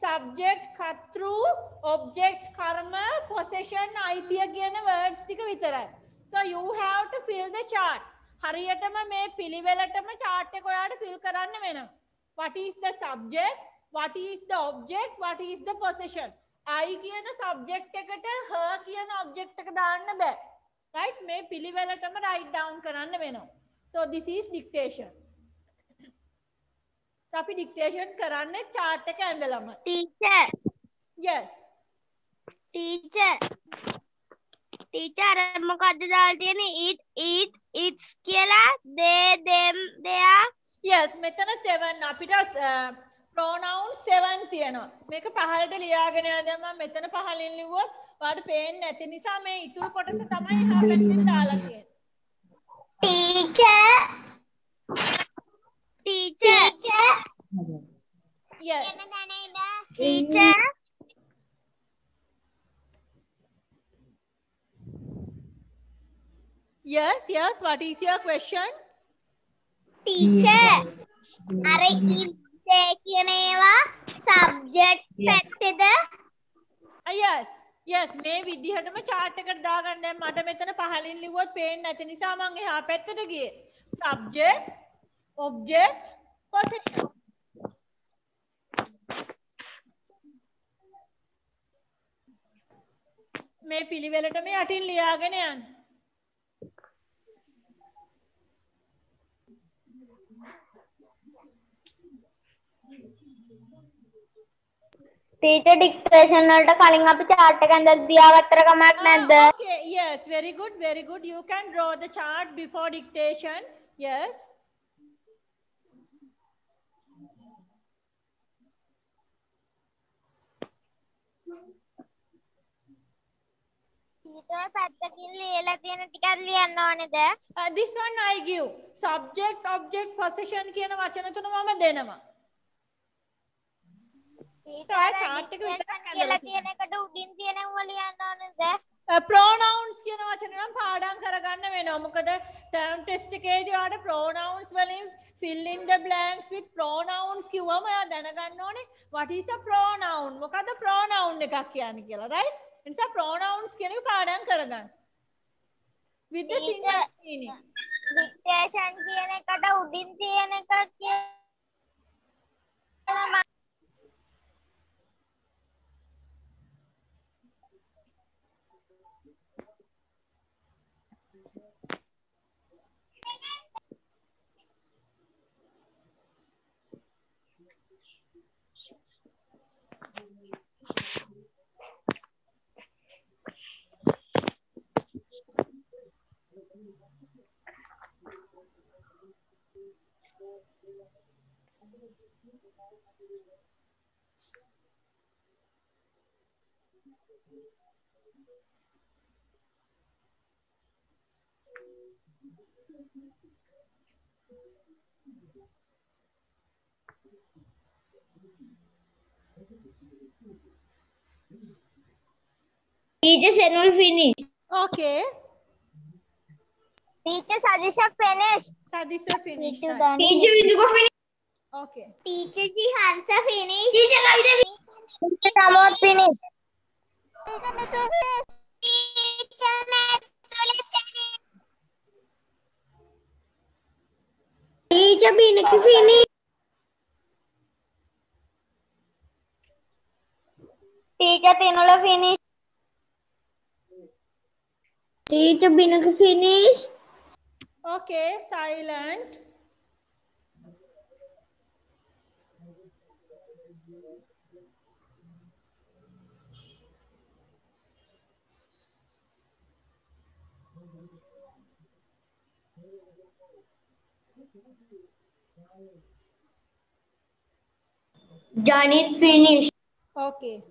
subject, කර්තෘ, object, karma, possession, අයිතිය කියන words ටික විතරයි. So you have to fill the chart. හරියටම මේ පිළිවෙලටම chart එක ඔයාලට fill කරන්න වෙනවා. What is the subject? What is the object? What is the possession? I කියන subject එකට her කියන object එක දාන්න බෑ. Right? මේ පිළිවෙලටම write down කරන්න වෙනවා. So this is dictation. අපි dictation කරන්නේ chart එක ඇඳලම. teacher Yes. teacher අර මොකද්ද දාලා තියෙන්නේ it's කියලා they them their. Yes, මෙතන 7 අපිට pronoun 7 තියෙනවා. මේක පහළට ලියාගෙන යනවා. දැන් මම මෙතන පහළින් ලිව්වොත් ඔයාලට පේන්නේ නැති නිසා මේ ඉතුරු කොටස තමයි එහා පැත්තෙන් දාලා තියෙන්නේ. teacher Yes. teacher Yes, yes. What is your question? teacher අර ඉන්නේ කියන ඒවා subject පැත්තේද? Yes. Yes, මේ විදිහටම chart එකට දාගන්න. දැන් මට මෙතන පහළින් ලිව්වොත් පේන්නේ නැති නිසා මම එහා පැත්තට ගියේ. Subject, object, possession. මේ පිළිවෙලටම යටින් ලියාගෙන යන්න. teacher dictation වලට කලින් අපි chart එක ඇඳලා දියාගත්තර කමක් නැද්ද? Okay, yes, very good, very good. You can draw the chart before dictation. Yes. teacher පැත්තකින් ලියලා තියෙන ටිකක් ලියන්න ඕනේද? This one I give. Subject, object, possession කියන වචන තුන මම දෙනවා. chart එක විතරක් කියලා තියෙන එකට උඩින් තියෙනව ලියන්න ඕනේද? pronouns කියන වචන නම් පාඩම් කරගන්න වෙනවා. මොකද term test එකේදී ඔයාලට pronouns වලින් fill in the blanks with pronouns කිව්වම ඔයා දැනගන්න ඕනේ what is a pronoun? මොකද pronoun එකක් කියන්නේ කියලා, right? ඒ නිසා pronouns කියන එක පාඩම් කරගන්න. with the single meaning. dictation කියන එකට උඩින් තියෙන එක කියලා Teacher Senul finished. Okay. Teacher Sajisha finished. Sadisha finish. Teacher Right. Viduka finished. Okay. Teacher Jihansa finished. Teacher Kavita finished. Teacher Pramod finished. Teacher Mathula finished. Teacher Binaki finished. Teacher Tinula finished. Teacher Binaki finished. Okay. Silent. Janit finished. Okay.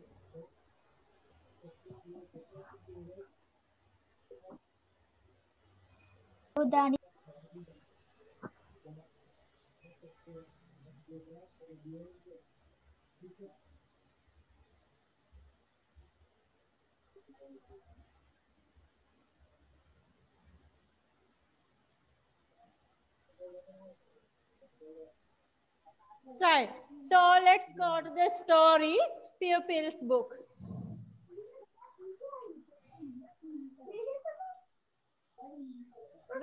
Right. So let's go to the story pupils book.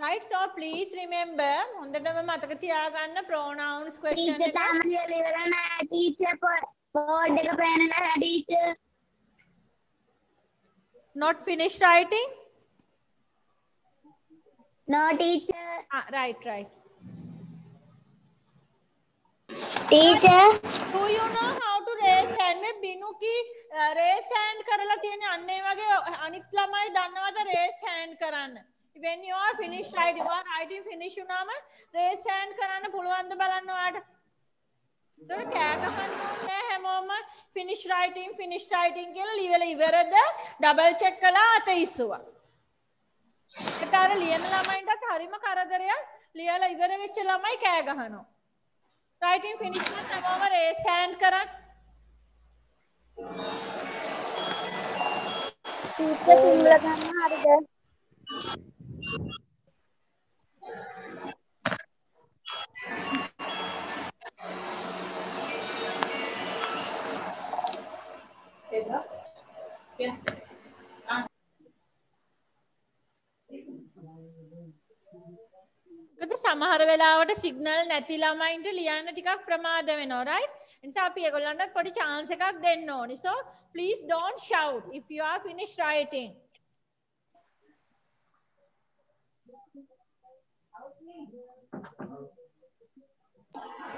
Right. So please remember හොඳටම මතක තියාගන්න pronouns question Teacher එක. තාම කියලා ඉවර නෑ. Teacher board එක පේන්නේ නැහැ teacher. Not finished writing? No teacher. Right. Teacher. Do you know how to raise hand? මේ බිනුකි raise hand කරලා තියෙන අන්න ඒ වගේ අනිත් ළමයි දන්නවද raise hand කරන්න? When you are finished writing, you are writing finish වුණාම raise hand කරන්න පුළුවන්ද බලන්න ඔයාට. ඒතකොට කෑ ගහන්න ඕනේ හැමෝම finish writing කියලා ලියලා ඉවරද double check කළා අත ඉස්සුවා. ඒතර ලියන ළමයින්ටත් හරිම කරදරයක් ලියලා ඉවර වෙච්ච ළමයි කෑ ගහනවා. Writing finish නම් හැමෝම raise hand කරන්න. Teacher සිංහල ගන්න හරිද? ඒකද සමහර වෙලාවට සිග්නල් නැති ළමයින්ට ලියන්න ටිකක් ප්‍රමාද වෙනවා right ඒ නිසා අපි ඒගොල්ලන්ට පොඩි chance එකක් දෙන්න ඕනි so please don't shout if you are finished writing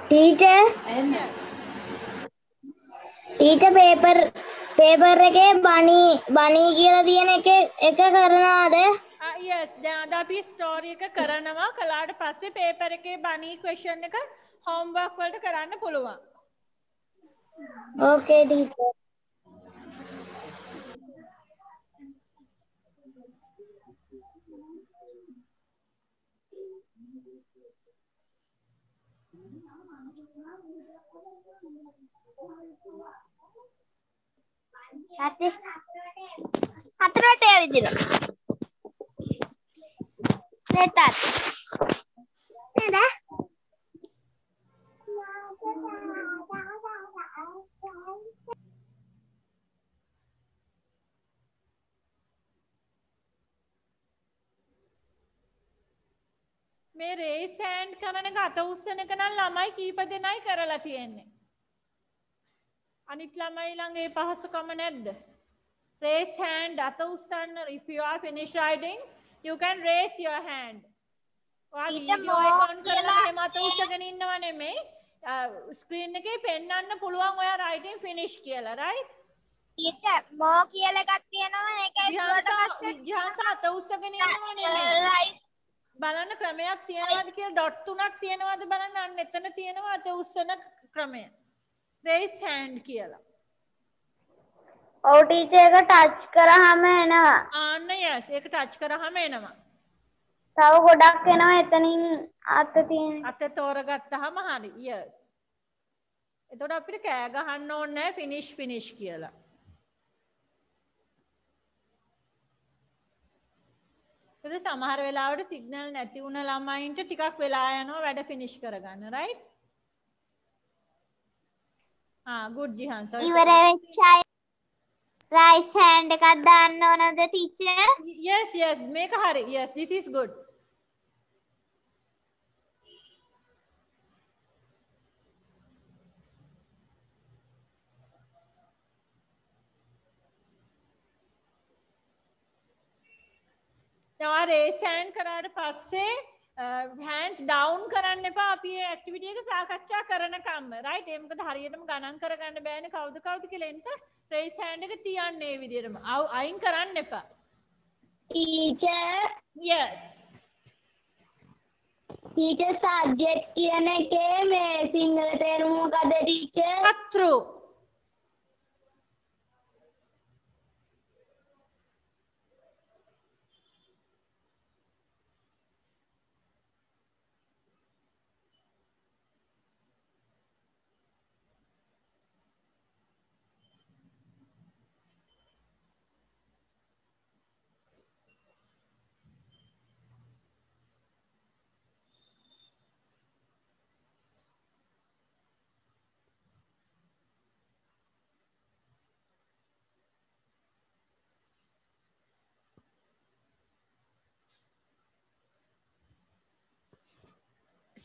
Teacher. yes Teacher paper එකේ bunny කියලා තියෙන එක කරනවාද? yes දැන් අද අපි ස්ටෝරි එක කරනවා කළාට පස්සේ පේපර් එකේ bunny question එක homework වලට කරන්න පුළුවන් Okay teacher. හතරට ඇවිදිනවා. නේද? නේද? මේ raise hand කරන එක අත උස්සන එක නම් ළමයි කීප දෙනයි කරලා තියෙන්නේ. අනිත් ළමයි ළඟ ඒ පහසුකම නැද්ද? Raise hand අත උස්සන්න if you are finished writing you can raise your hand. ඔයා වීඩියෝ එක on කරලා එහෙම අත උස්සගෙන ඉන්නව නෙමෙයි. ස්ක්‍රීන් එකේ පෙන්වන්න පුළුවන් ඔයා writing finish කියලා right? teacher more කියලා එකක් තියෙනවා ඒකයි විහාස අත උස්සගෙන ඉන්නව නෙමෙයි. බලන්න ක්‍රමයක් තියෙනවද කියලා ඩොට් තුනක් තියෙනවද බලන්න අන්න එතන තියෙනවා අත උස්සන ක්‍රමය raise hand කියලා ඔව් ටීචර් එක ටච් කරාම එනවා ආන්න yes ඒක ටච් කරාම එනවා තව ගොඩක් එනවා එතනින් අත තියෙන අත තෝරගත්තාම හරි yes එතකොට අපිට කෑ ගහන්න ඕනේ නැහැ finish කියලා ඒකද සමහර වෙලාවට සිග්නල් නැති වුණ ළමයින්ට ටිකක් වෙලා යනවා වැඩ ෆිනිෂ් කරගන්න right good Jihan so ඉවර වෙච්ච අය right hand එකක් දාන්න ඕනද ටීචර් yes මේක හරි yes this is good now raise hand කරාට පස්සේ hands down කරන්න එපා අපි මේ activity එක සාකච්ඡා කරනකම්ම right ඒ මොකද හරියටම ගණන් කරගන්න බෑනේ කවුද කියලා ඒ නිසා raise hand එක තියන්නේ මේ විදිහටම අයින් කරන්න එපා ටීචර් yes ටීචර් subject කියන එකේ මේ සිංහල තේරුම මොකද teacher අත්රු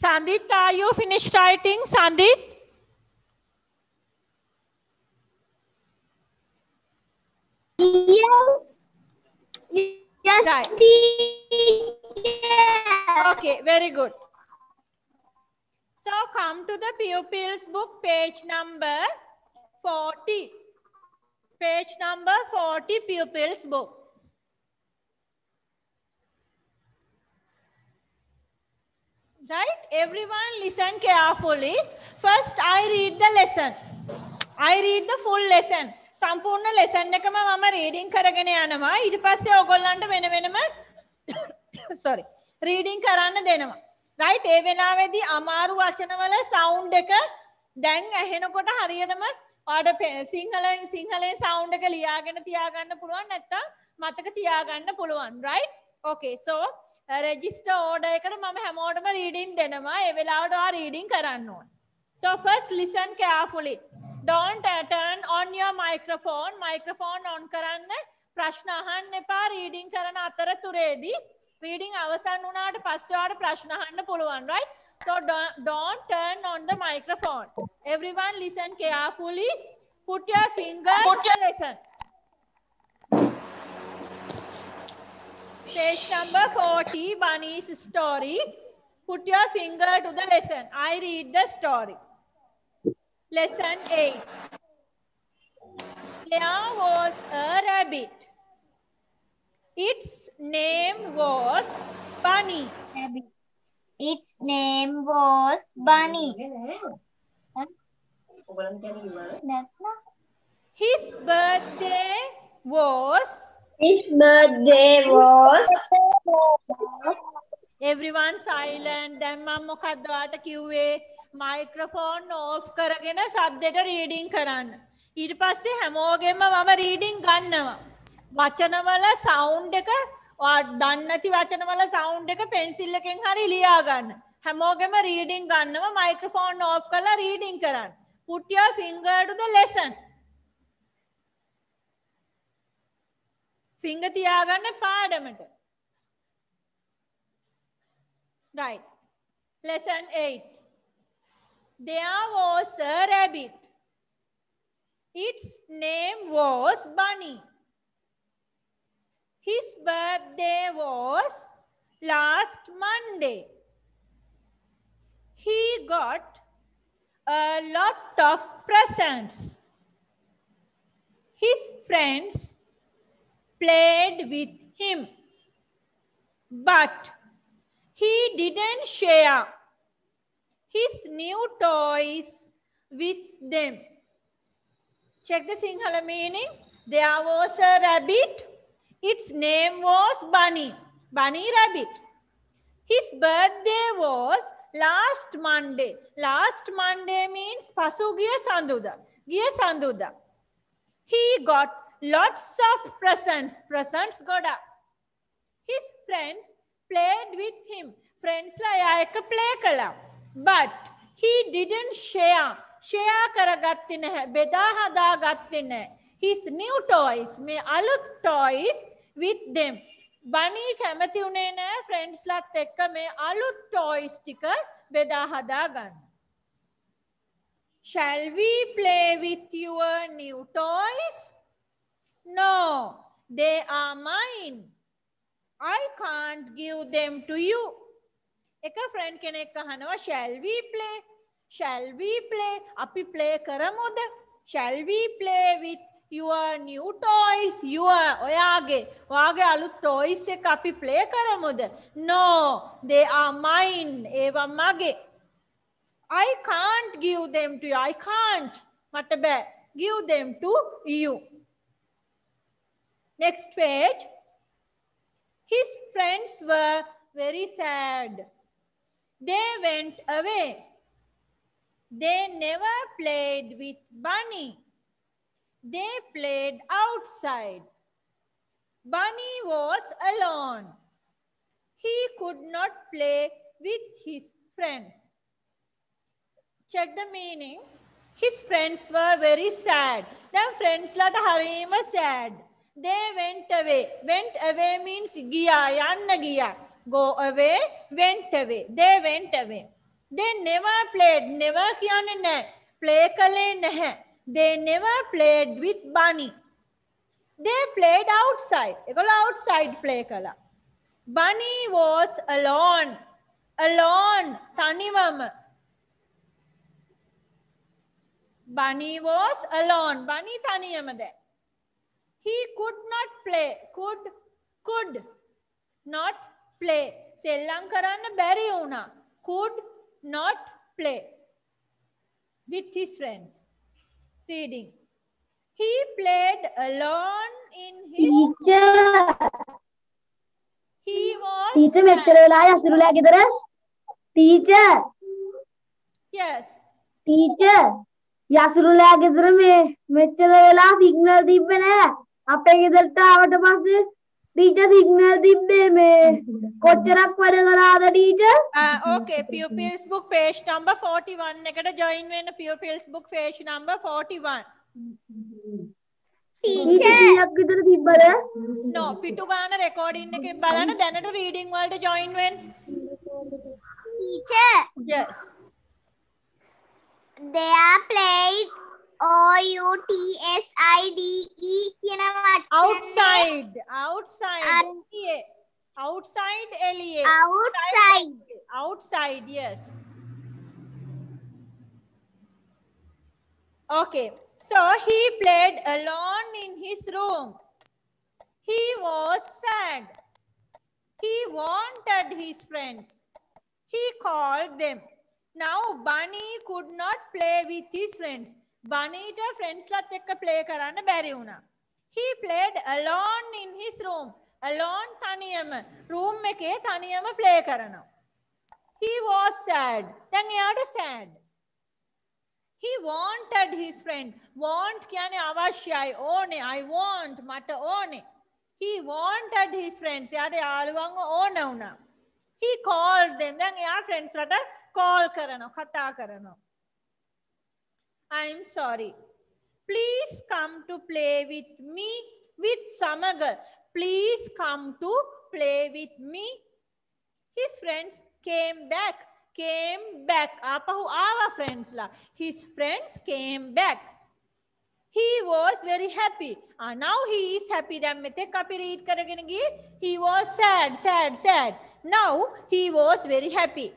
Sandit, are you finished writing? Sandit? Yes. Yes. Right. Yeah. Okay, very good. So come to the pupils book, page number 40. Page number 40, pupils book. Right? Everyone listen carefully. First, I read the lesson. I read the full lesson. සම්පූර්ණ lesson එකම මම reading කරගෙන යනවා. ඊට පස්සේ ඔයගොල්ලන්ට වෙන වෙනම sorry reading කරන්න දෙනවා. Right? ඒ වෙලාවේදී අමාරු වචනවල sound එක දැන් ඇහෙනකොට හරියටම ඔයාලට සිංහලෙන් sound එක ලියාගෙන තියාගන්න පුළුවන් නැත්නම් මතක තියාගන්න පුළුවන්. Right? Okay, so register order එකට මම හැමෝටම reading දෙනවා. ඒ වෙලාවට ඔයා reading කරන්න ඕන. So first listen carefully. Don't turn on your microphone. Microphone on කරන්න. ප්‍රශ්න අහන්න එපා reading කරන අතරතුරේදී. Reading අවසන් වුණාට පස්සේ ඔයාලට ප්‍රශ්න අහන්න පුළුවන්, right? So don't turn on the microphone. Everyone listen carefully. Put your finger on the lesson. Page number 40, Bunny's story. Put your finger to the lesson. I read the story. Lesson 8. There was a rabbit. Its name was Bunny. Its name was Bunny. His birthday was... His birthday was... Everyone silent. Then මම මොකක්ද ඔයාලට කිව්වේ microphone off කරගෙන සද්දෙට reading කරන්න. ඊට පස්සේ හැමෝගෙම මම reading ගන්නවා. වචනවල sound එක ඔයා දන්නේ නැති වචනවල sound එක pencil එකෙන් හරි ලියා ගන්න. හැමෝගෙම reading ගන්නවා microphone off කරලා reading කරන්න. Put your finger to the lesson. Finger තියාගන්න පාඩමට. Right. Lesson 8. There was a rabbit. Its name was Bunny. His birthday was last Monday. He got a lot of presents. His friends played with him. But he didn't share his new toys with them. Check the Sinhala meaning. There was a rabbit. Its name was Bunny. Bunny rabbit. His birthday was last Monday. Last Monday means pasugiya sanduda. Giya sanduda. He got lots of presents. Presents goda. His friends played with him. Friends la yaka play kala. But he didn't share. Share karagatte naha. Beda hada gatte naha. His new toys. Me alut toys with them. Bunny කැමති උනේ නෑ friends ලාත් එක්ක මේ අලුත් toys ටික බෙදා හදා ගන්න. Shall we play with your new toys? No, they are mine. I can't give them to you. එක friend කෙනෙක් අහනවා shall we play? Shall we play? අපි play කරමුද? Shall we play with your new toys? ඔයාගේ අලුත් toys එක අපි play කරමුද? No, they are mine. ඒවා මගේ. I can't give them to you. I can't. මට බෑ. Give them to you. Next page. His friends were very sad. They went away. They never played with Bunny. They played outside. Bunny was alone. He could not play with his friends. Check the meaning. His friends were very sad. Then friends lata harima sad. They went away. Went away means giya, yanna giya. Go away, went away. They went away. They never played. Never kiyanne naha. Play kale naha. They never played with Bunny. They played outside. Egola outside play kala. Bunny was alone. Alone. Taniwama. Bunny was alone. Bunny thaniyama de. He could not play. Could not play. Sellan karanna bari una. Could not play with his friends. Reading. He played alone in his. Teacher. He was. Teacher, මෙච්චර වෙලා යසිරුලා ගෙදර. Teacher. Yes. Teacher. යසිරුලා ගෙදර මෙච්චර වෙලා signal තිබ්බේ නෑ. අපේ ගෙදරට ආවට පස්සේ ටීචර් සිග්නල් තිබ්බේ මේ කොච්චරක් වැඩ කරාද teacher? Okay, pupils book page number 41 එකට join වෙන්න pupils book page number 41. Teacher. කීයක් විතර තිබ්බද? No, පිටු ගාන recording එකෙන් බලන්න දැනට reading වලට join වෙන්න. Teacher. Yes. They are played OUTSIDE කියන වචනේ. Outside. එළියේ. Outside එළියේ. Outside. Outside, yes. Okay. So he played alone in his room. He was sad. He wanted his friends. He called them. Now Bunny could not play with his friends. Bunny ට friends ලාත් එක්ක play කරන්න බැරි වුණා. He played alone in his room. Alone තනියම. room එකේ තනියම play කරනවා. He was sad. දැන් එයාට sad. He wanted his friend. Want කියන්නේ අවශ්‍යයි. ඕනේ. I want. මට ඕනේ. He wanted his friends. එයාට යාළුවන්ව ඕන වුණා. He called them. දැන් එයා friends ලාට call කරනවා. කතා කරනවා. I'm sorry. Please come to play with me with Samaga. Please come to play with me. His friends came back. Apahu our friends la. His friends came back. He was very happy. Now he is happy. Then metek api read karagena giye. He was sad. Now he was very happy.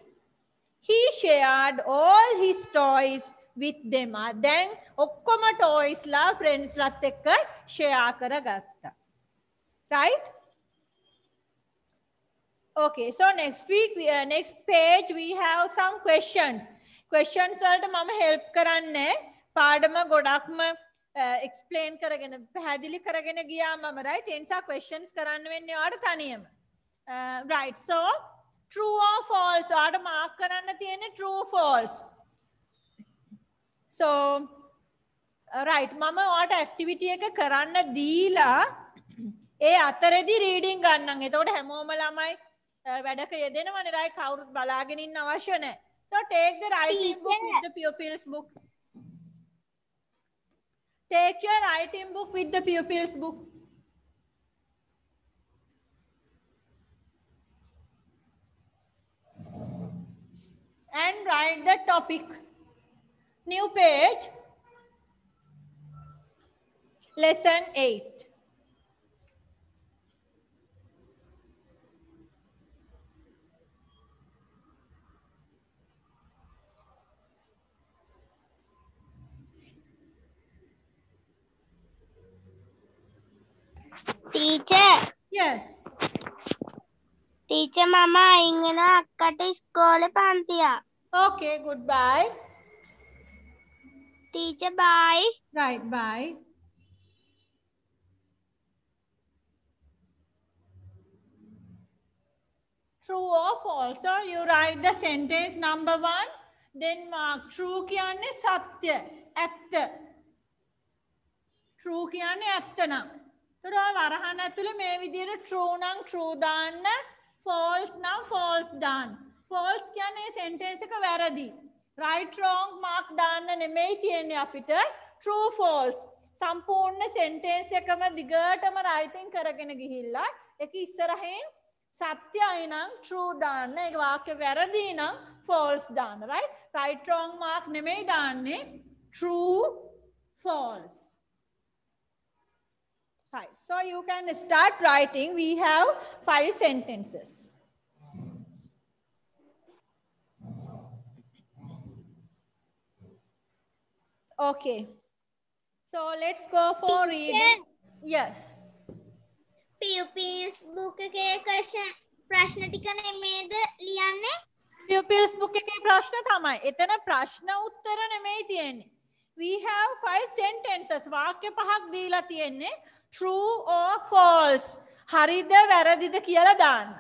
He shared all his toys with them. Then okkoma toys la friends lat ekka share karagatta. Right? Okay, so next page we have some questions. Questions වලට මම help කරන්නේ පාඩම ගොඩක්ම explain කරගෙන පැහැදිලි කරගෙන ගියාම right ඒ නිසා questions කරන්න වෙන්නේ ඔයාලට තනියම. Right, so true or false ඔයාලට mark කරන්න තියෙන්නේ true false. So right මම ඔයාලට activity එක කරන්න දීලා ඒ අතරේදී reading ගන්නම්. එතකොට හැමෝම ළමයි වැඩක යෙදෙනවනේ right කවුරුත් බලාගෙන ඉන්න අවශ්‍ය නැහැ. So take the writing book with the pupils book. Take your writing book with the pupils book. And write the topic. New page. Lesson 8. Teacher. Yes. Teacher, mama ingena akkata iskole pantiya. Okay, goodbye. Teacher, bye. Right, bye. True or false? So you write the sentence number 1, then mark true කියන්නේ සත්‍ය, ඇත්ත. True කියන්නේ ඇත්ත නම්. එතකොට වරහන් ඇතුලේ මේ විදිහට true නම් true දාන්න, false නම් false දාන්න. False කියන්නේ sentence එක වැරදි. Right wrong mark දාන්න නෙමෙයි තියෙන්නේ අපිට. True false. සම්පූර්ණ sentence එකම දිගටම writing කරගෙන ගිහිල්ලා ඒක ඉස්සරහින් සත්‍යයි නම් true දාන්න. ඒක වාක්‍ය වැරදි නම් false දාන්න. Right wrong mark නෙමෙයි දාන්නේ. True false. Right. So you can start writing. We have 5 sentences. Okay. So let's go for reading. Yes. Pupils book එකේ ප්‍රශ්න ටික නෙමෙයිද ලියන්නේ? Pupils book එකේ ප්‍රශ්න තමයි. එතන ප්‍රශ්න උත්තර නෙමෙයි තියෙන්නේ. We have 5 sentences. වාක්‍ය පහක් දීලා තියෙන්නේ. True or false. හරිද වැරදිද කියලා දාන්න.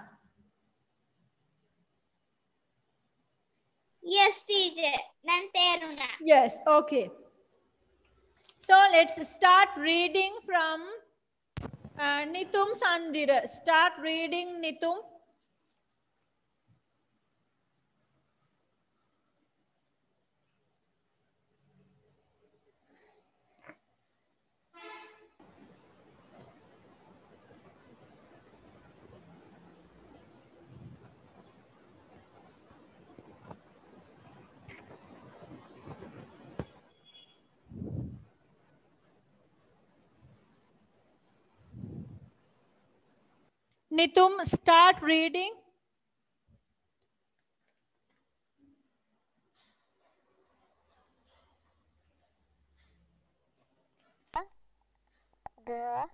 Yes, teacher. දැන් තේරුණා. Yes, okay. So let's start reading from Nitum Sandira. Start reading, Nitum. Nitum, start reading. There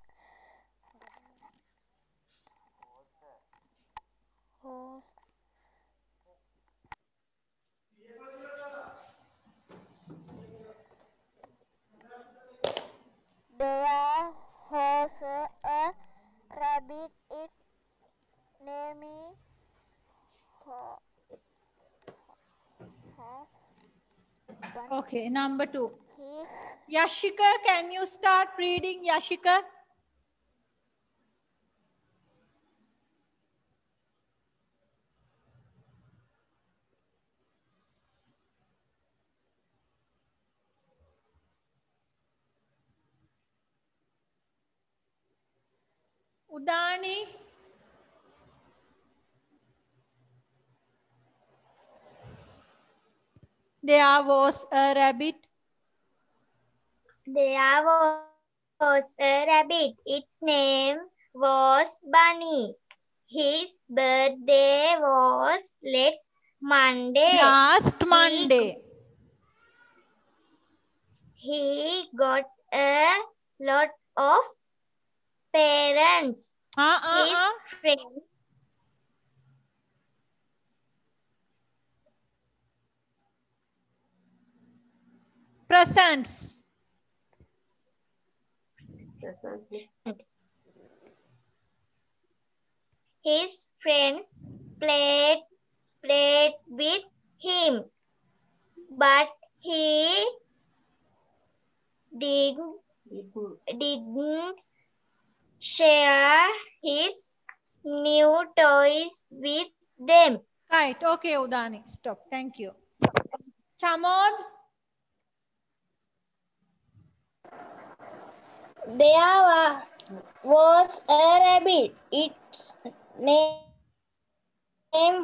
was a rabbit. It named Okay, number 2. his Yashika, can you start reading, Yashika? Udani. There was a rabbit. There was a rabbit. Its name was Bunny. His birthday was last Monday. Last Monday. He got a lot of parents. His friends presents. His friends played with him, but he didn't share his new toys with them. Right. Okay, Udani. Stop. Thank you. Chamod. There was a rabbit. Its name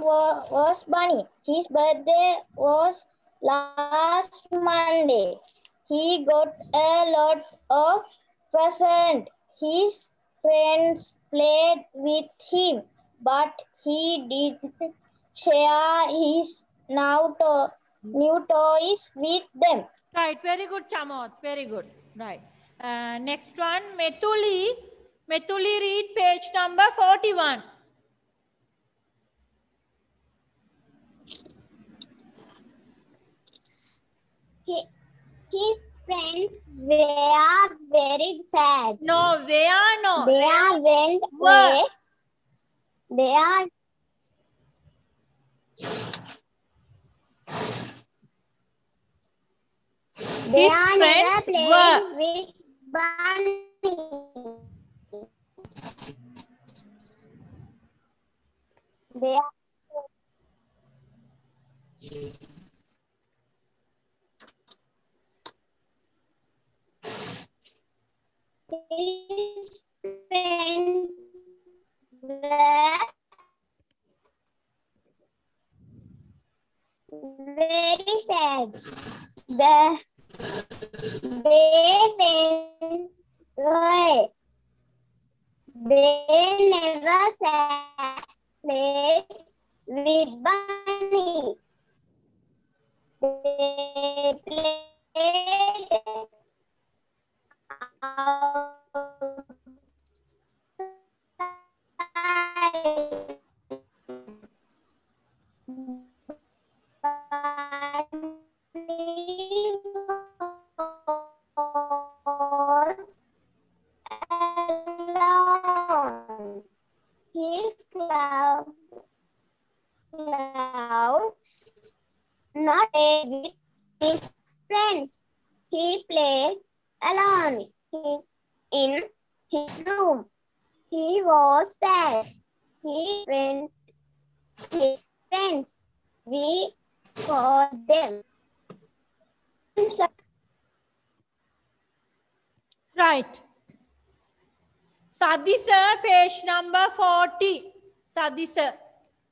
was Bunny. His birthday was last Monday. He got a lot of presents. His friends played with him, but he didn't share his new toys with them. Right. Very good, Chamod. Very good. Right. Next one, Methuli. Methuli, read page number 41. His friends were very sad. No, where no. There went Were. a there His friends were. with Bunny. They his friends were very sad. They went away. They never played with Bunny. They played outside. Bunny was alone. He loved not with his friends. He played alone in his room. He was sad. He went his friends. We called them. Right. Sadi sir, page number 40. Sadi sir,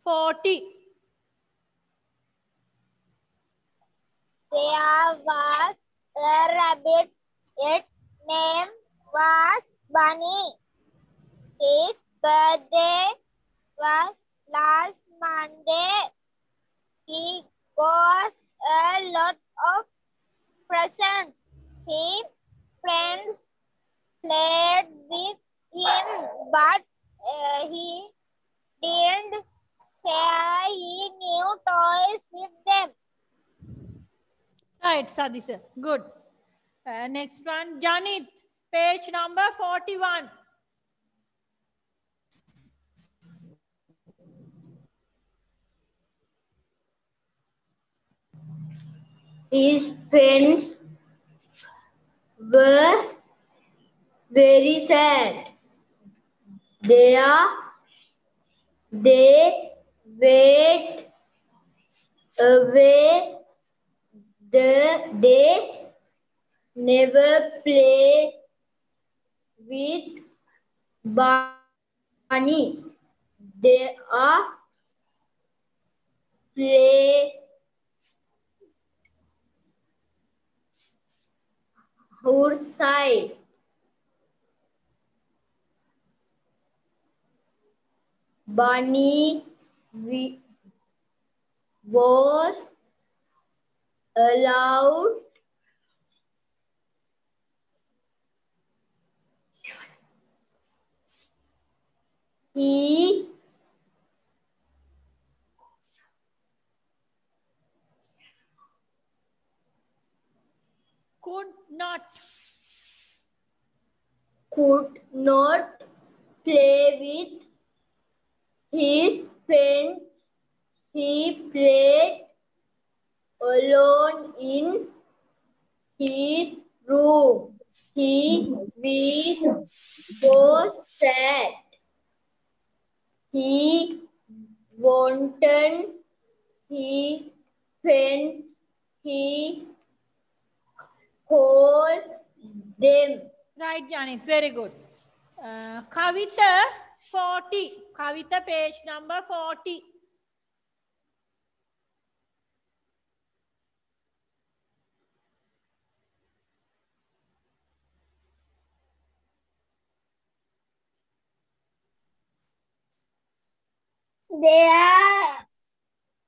40. There was a rabbit. Its name was Bunny. His birthday was last Monday. He got a lot of presents. His friends played with him, but he didn't share his new toys with them. Right, Sadi sir. Good. Next one, Janit, page number 41. His friends were very sad. They went away. They never played with Bunny. They play outside. Bunny was allowed he could not play with his friends. He played alone in his room. He was sad. He wanted his friends. He called them. Right, Janit. Very good. Kavita 40. Kavita page number 40. There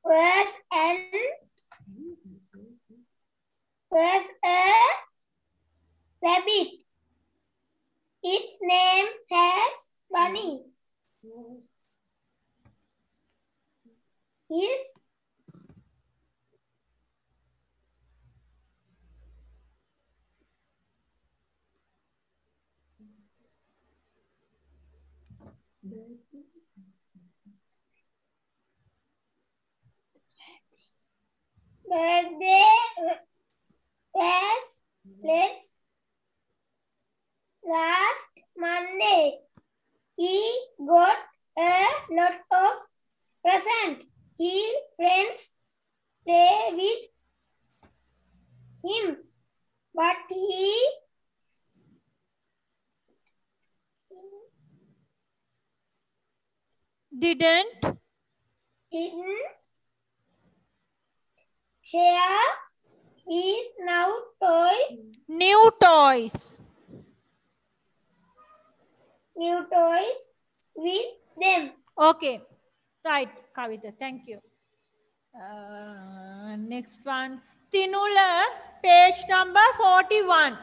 was a rabbit. Its name was Bunny. Birthday was last Monday. He got a lot of presents. His friends play with him, but he Didn't share his new toys with them. Okay. Right, Kavita. Thank you. Next one. Tinula, page number 41.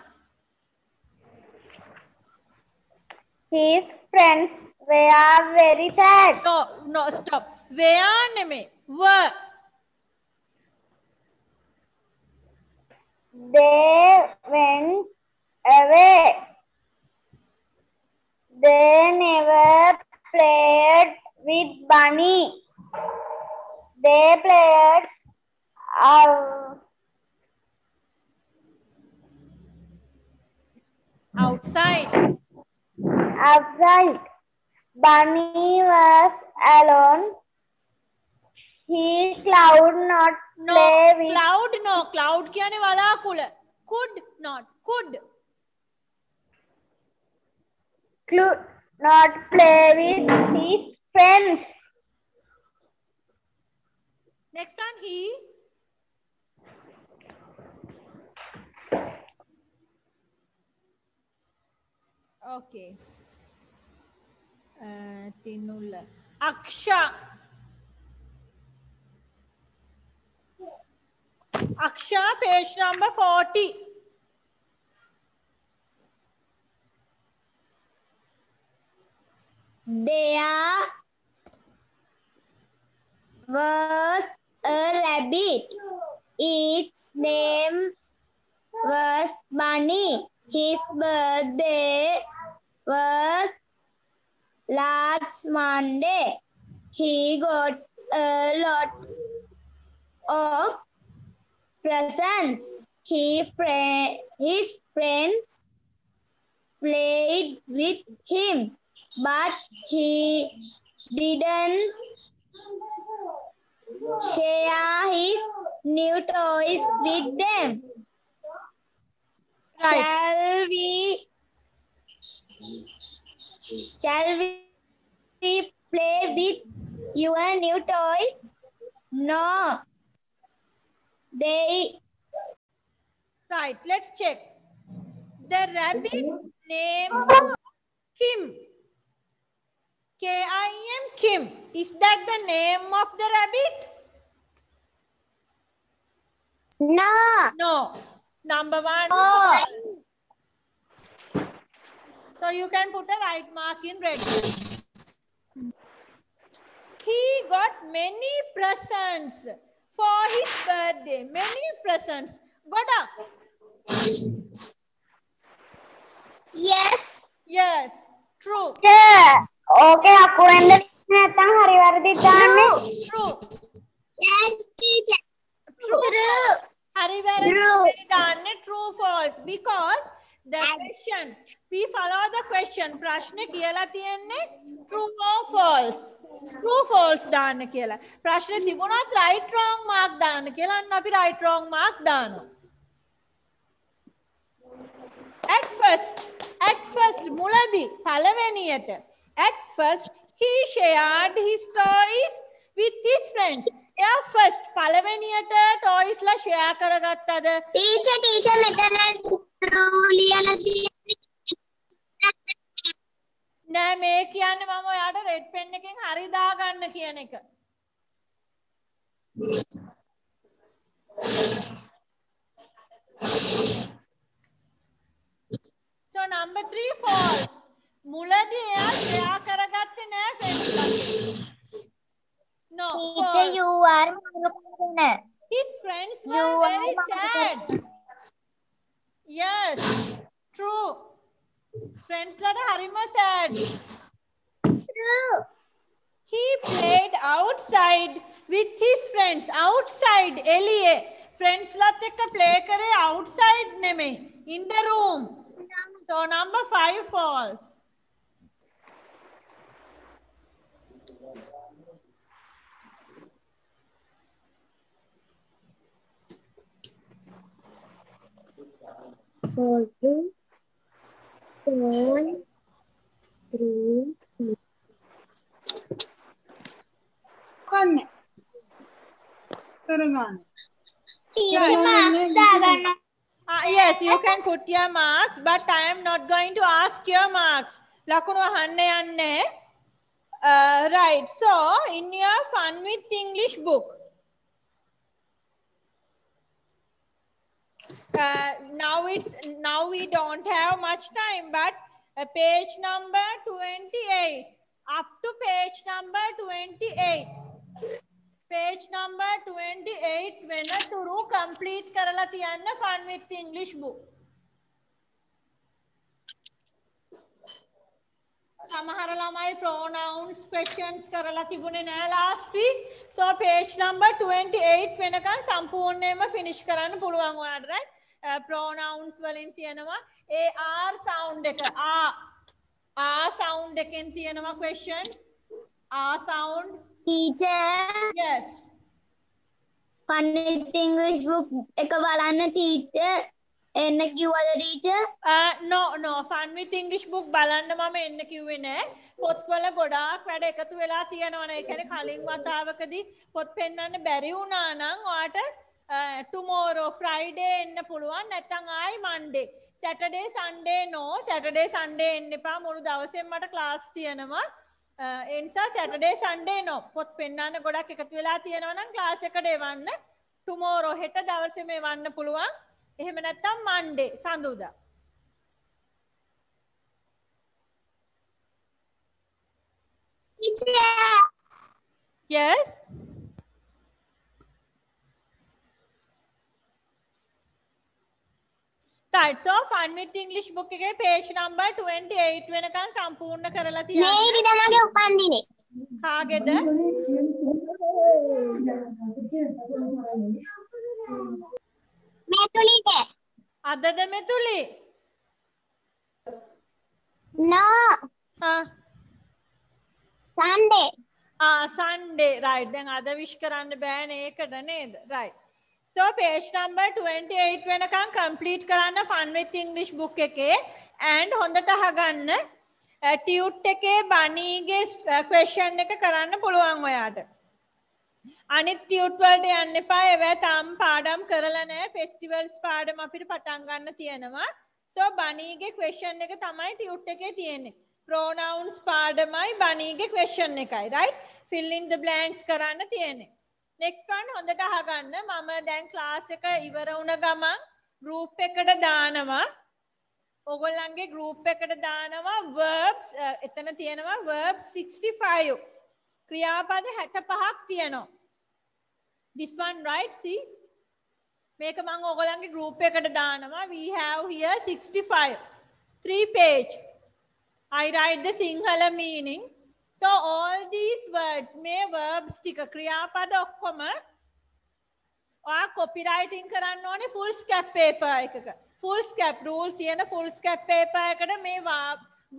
His friends were very sad. No, stop. Were. They went away. They never played with Bunny. They played Outside. Bunny was alone. He could not play with. Cloud कहने वाला could not play with his friends. Next one, he. Okay. Tinula. Aksha, page number 40. There was a rabbit. Its name was Bunny. His birthday was last Monday. He got a lot of presents. His friends played with him, but he didn't share his new toys with them. Right. Shall we play with your new toys? No. Right, let's check. The rabbit name Kim. K-I-M, Kim. Is that the name of the rabbit? No. Number one. Oh. So you can put a right mark in red. He got many presents for his birthday. Many presents. Got up. Yes. Yes. True. ඕකේ අකුරෙන්ද නැත්තම් හරි වැරදි දාන්නේ. True. Yes, teacher. True. True. Hari වැරදි දාන්නේ true false because the question we follow the question ප්‍රශ්නේ කියලා තියෙන්නේ true or false. True false දාන්න කියලා. ප්‍රශ්නේ තිබුණත් right wrong mark දාන්න කියලා අන්න අපි right wrong mark දානවා. At first මුලදී පළවෙනියට at first he shared his toys with his friends. එයා first පළවෙනියට toys ලා share කරගත්තද? Teacher මෙතන true ලියලා තියෙන්නේ. නෑ මේ කියන්නේ මම ඔයාට red pen එකෙන් හරි දාගන්න කියන එක. So number 3 false. මුලදී එයා share කරගත්තේ නෑ friends ලාට. No, Teacher, false. you are wrong. His friends were very sad. Yes, true. Friends ලාට හරිම sad. True. He played outside with his friends. Outside, එළියේ. Friends ලාත් එක්ක play කරේ outside නෙමෙයි. In the room. So number 5 false. Teacher, marks දාගන්න. Yes, you can put your marks, but I am not going to ask your marks. ලකුණු අහන්න යන්නේ. Right. So, in your Fun with English book, now we don't have much time, but page number 28 up to page number 28. Page number 28 වෙනතුරු complete කරලා තියන්න Fun with English book. සමහර ළමයි pronouns questions කරලා තිබුණේ නෑ last week. So page number 28 වෙනකන් සම්පූර්ණයෙන්ම finish කරන්න පුළුවන් ඔයාලට, right? Pronouns වලින් තියෙනවා AR sound එක. R sound එකෙන් තියෙනවා questions. R sound. Teacher, Yes. Fun with English book එක බලන්න teacher. එන්න කිව්වද teacher? No. Fun with English book බලන්න මම එන්න කිව්වේ නෑ. පොත්වල ගොඩාක් වැඩ එකතු වෙලා තියෙනවනේ. ඒ කියන්නේ කලින් වතාවකදී පොත් පෙන්නන්න බැරි වුණා නම් ඔයාට tomorrow Friday එන්න පුළුවන්. නැත්නම් ආයි Monday. Saturday Sunday no. Saturday Sunday එන්න එපා. මුළු දවසෙම මට class තියෙනවා. ඒ නිසා Saturday Sunday no. පොත් පෙන්නන්න ගොඩක් එකතු වෙලා තියෙනවා නම් class එකට එවන්න. Tomorrow හෙට දවසේම එවන්න පුළුවන්. එහෙම නැත්නම් Monday සඳුදා. Teacher. Yes. Right, so Fun with English book එකේ page number 28 වෙනකන් සම්පූර්ණ කරලා තියන්න. මේ ඉරිදමගේ උපන්දිනේ. කාගේද? මෙතුලිගේ. අදද මෙතුලි? No. Sunday. Sunday, right. දැන් අද wish කරන්න බෑනේ ඒකට නේද? Right. So page number 28 වෙනකන් complete කරන්න Fun with English book එකේ and හොඳට අහගන්න tute එකේ bunnyගේ question එක කරන්න පුළුවන් ඔයාට. අනිත් tute වලට යන්න එපා. ඒවා තාම පාඩම් කරලා නැහැ. festivals පාඩම අපිට පටන් ගන්න තියෙනවා. So bunnyගේ question එක තමයි tute එකේ තියෙන්නේ. pronouns පාඩමයි bunnyගේ question එකයි, right? fill in the blanks කරන්න තියෙන්නේ. next one හොඳට අහගන්න. මම දැන් class එක ඉවර වුණ ගමන් group එකට දානවා. ඔයගොල්ලන්ගේ group එකට දානවා verbs. එතන තියෙනවා verbs 65. ක්‍රියාපද 65ක් තියෙනවා. This one, right? See? මේක මම ඔයගොල්ලන්ගේ group එකට දානවා. We have here 65 3 page. I write the Sinhala meaning. So all these words මේ verbs ටික ක්‍රියාපද ඔක්කොම ඔයා copywriting කරන්න ඕනේ full scap paper එකක. full scap rule තියෙන full scap paper එකට මේ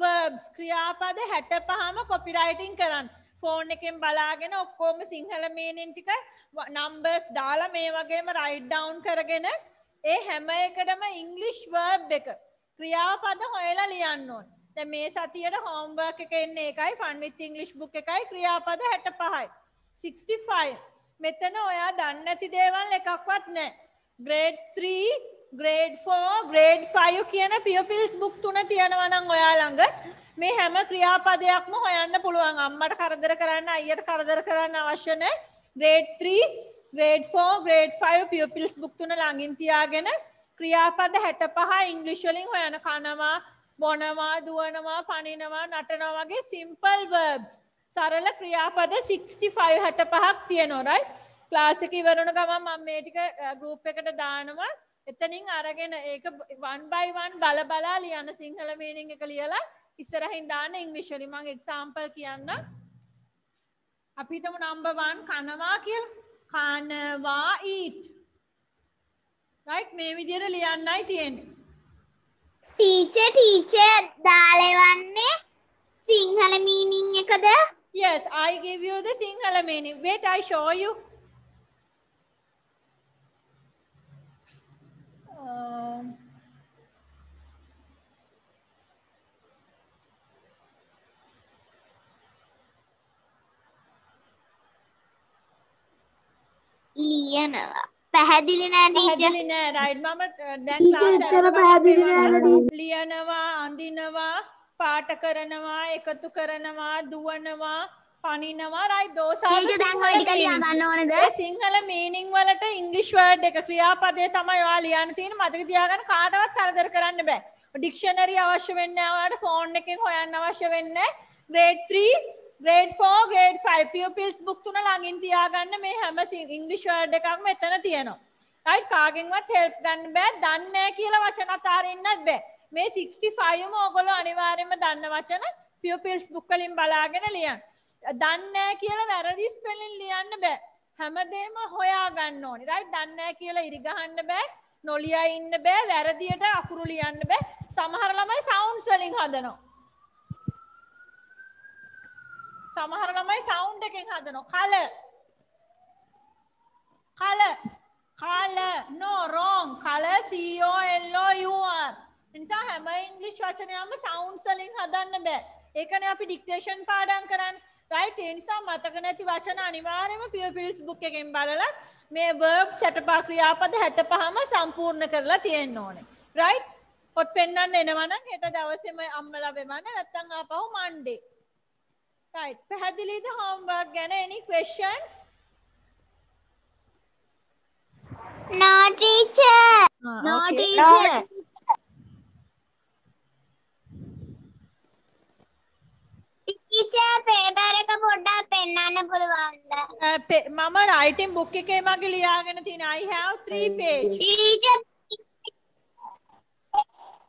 verbs ක්‍රියාපද 65ම copywriting කරන්න. ෆෝන් එකෙන් බලාගෙන ඔක්කොම සිංහල meaning ටික numbers දාලා මේ වගේම write down කරගෙන ඒ හැම එකටම English verb එක ක්‍රියාපද හොයලා ලියන්න ඕනේ. දැන් මේ සතියේ homework එක එන්නේ ඒකයි fun with English book එකයි ක්‍රියාපද 65යි 65 මෙතන ඔයා දන්නේ නැති දේවල් එකක්වත් නැහැ. grade 3 grade 4 grade 5 කියන pupils book තුන තියෙනවා නම් ඔයා ළඟ මේ හැම ක්‍රියාපදයක්ම හොයන්න පුළුවන්. අම්මට කරදර කරන්න අයියට කරදර කරන්න අවශ්‍ය නැහැ. grade 3 grade 4 grade 5 pupils book තුන ළඟින් තියාගෙන ක්‍රියාපද 65 ඉංග්‍රීසි වලින් හොයන කනවා බොනවා දුවනවා පනිනවා නටනවා වගේ simple verbs සරල ක්‍රියාපද 65 65ක් තියෙනවා right. ක්ලාස් එක ඉවර වුණ ගමන් මම මේ ටික group එකට දානවා. එතනින් අරගෙන ඒක one by one බලා ලියන්න සිංහල meaning එක ලියලා ඉස්සරහින් දාන්න ඉංග්‍රීසි වලින්. මම example කියන්න. අපි හිතමු number 1 කනවා කියලා. කනවා eat. right මේ විදිහට ලියන්නයි තියෙන්නේ. teacher දාලවන්නේ සිංහල meaning එකද? Yes, I give you the Sinhala meaning. Wait, I show you. ලියනවා. පැහැදිලි නෑ teacher. පැහැදිලි නෑ right. මම දැන් teacher ඉතර පැහැදිලි නෑ ලියනවා, අඳිනවා, පාට කරනවා, එකතු කරනවා, දුවනවා, පනිනවා right. those are teacher දැන් ඔය ටික ලියා ගන්න ඕනේද? ඒ සිංහල meaning වලට English word එක ක්‍රියාපදේ තමයි ඔයා ලියන්න තියෙන්නේ. මතක තියාගන්න කාටවත් කරදර කරන්න බෑ. dictionary අවශ්‍ය වෙන්නේ නැහැ. ඔයාලට phone එකෙන් හොයන්න අවශ්‍ය වෙන්නේ grade 3 grade 4 grade 5 pupils book තුන ළඟින් තියාගන්න මේ හැම English word එකක්ම එතන තියෙනවා. right කාගෙන්වත් help ගන්න බෑ. දන්නේ නැහැ කියලා වචන අතාරින්නත් බෑ. මේ 65ම ඔයගොල්ලෝ අනිවාර්යයෙන්ම දන්න වචන pupils book වලින් බලාගෙන ලියන්න. දන්නේ නැහැ කියලා වැරදි spelling ලියන්න බෑ. හැමදේම හොයා ගන්න ඕනේ. right දන්නේ නැහැ කියලා ඉරි ගහන්න බෑ. නොලියා ඉන්න බෑ. වැරදියට අකුරු ලියන්න බෑ. සමහර ළමයි sounds වලින් හදනවා. සමහර ළමයි sound එකෙන් හදනවා. color no wrong color C O L O U R. නිසා හැම ඉංග්‍රීසි වචනයක්ම sounds වලින් හදන්න බෑ. ඒකනේ අපි dictation පාඩම් කරන්නේ. right ඒ නිසා මතක නැති වචන අනිවාර්යයෙන්ම pupils book එකෙන් බලලා මේ verb 65 ක්‍රියාපද 65ම සම්පූර්ණ කරලා තියෙන්න ඕනේ. right පොත් පෙන්නන්න එනවා නම් හෙට දවසේම අම්මලා වෙවන්න නැත්නම් ආපහු Monday. right පැහැදිලිද homework ගැන? any questions? no teacher. no teacher. teacher paper එක පොඩ්ඩක් පෙන්නන්න පුළුවන්ද? මම writing book එකේ මගේ ලියාගෙන තියෙන I have 3 page. teacher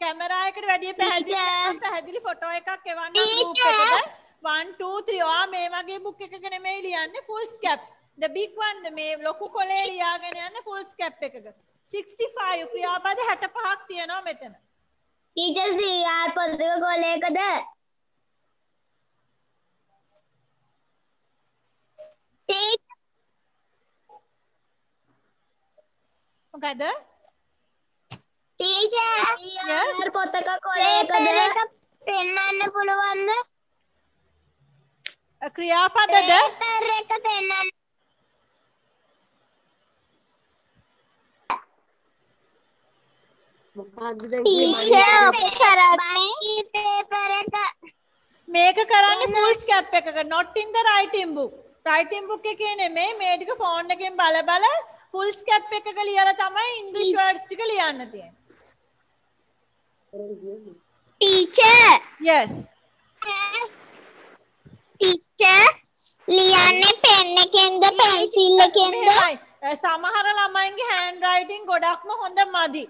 camera එකට වැඩි පැහැදිලි ෆොටෝ එකක් එවන්න group එකට 1 2 3 ඔයා මේ වගේ book එකක නෙමෙයි ලියන්නේ full scap. the big one මේ ලොකු කොලේ ලියාගෙන යන්න full scap එකක 65 ක්‍රියාපද 65ක් තියෙනවා මෙතන. teacher CR පොතක කොලයකද? teacher මොකද? teacher yes පොතක කොලයකද? පෙන්නන්න පුළුවන්ද? ක්‍රියාපදද? paper එක පෙන්නන්න. teacher ඔක කරන්නේ paper එක. මේක කරන්නේ full scap එකක not in the writing book. writing book එකේ නෙමෙයි මේ ටික phone එකෙන් බල full scap එකක ලියලා තමයි English words ටික ලියන්න තියෙන්නේ. teacher yes teacher ලියන්නේ pen එකෙන්ද pencil එකෙන්ද? සමහර ළමයින්ගේ හෑන්ඩ් රයිටින් ගොඩක්ම හොඳ මදි.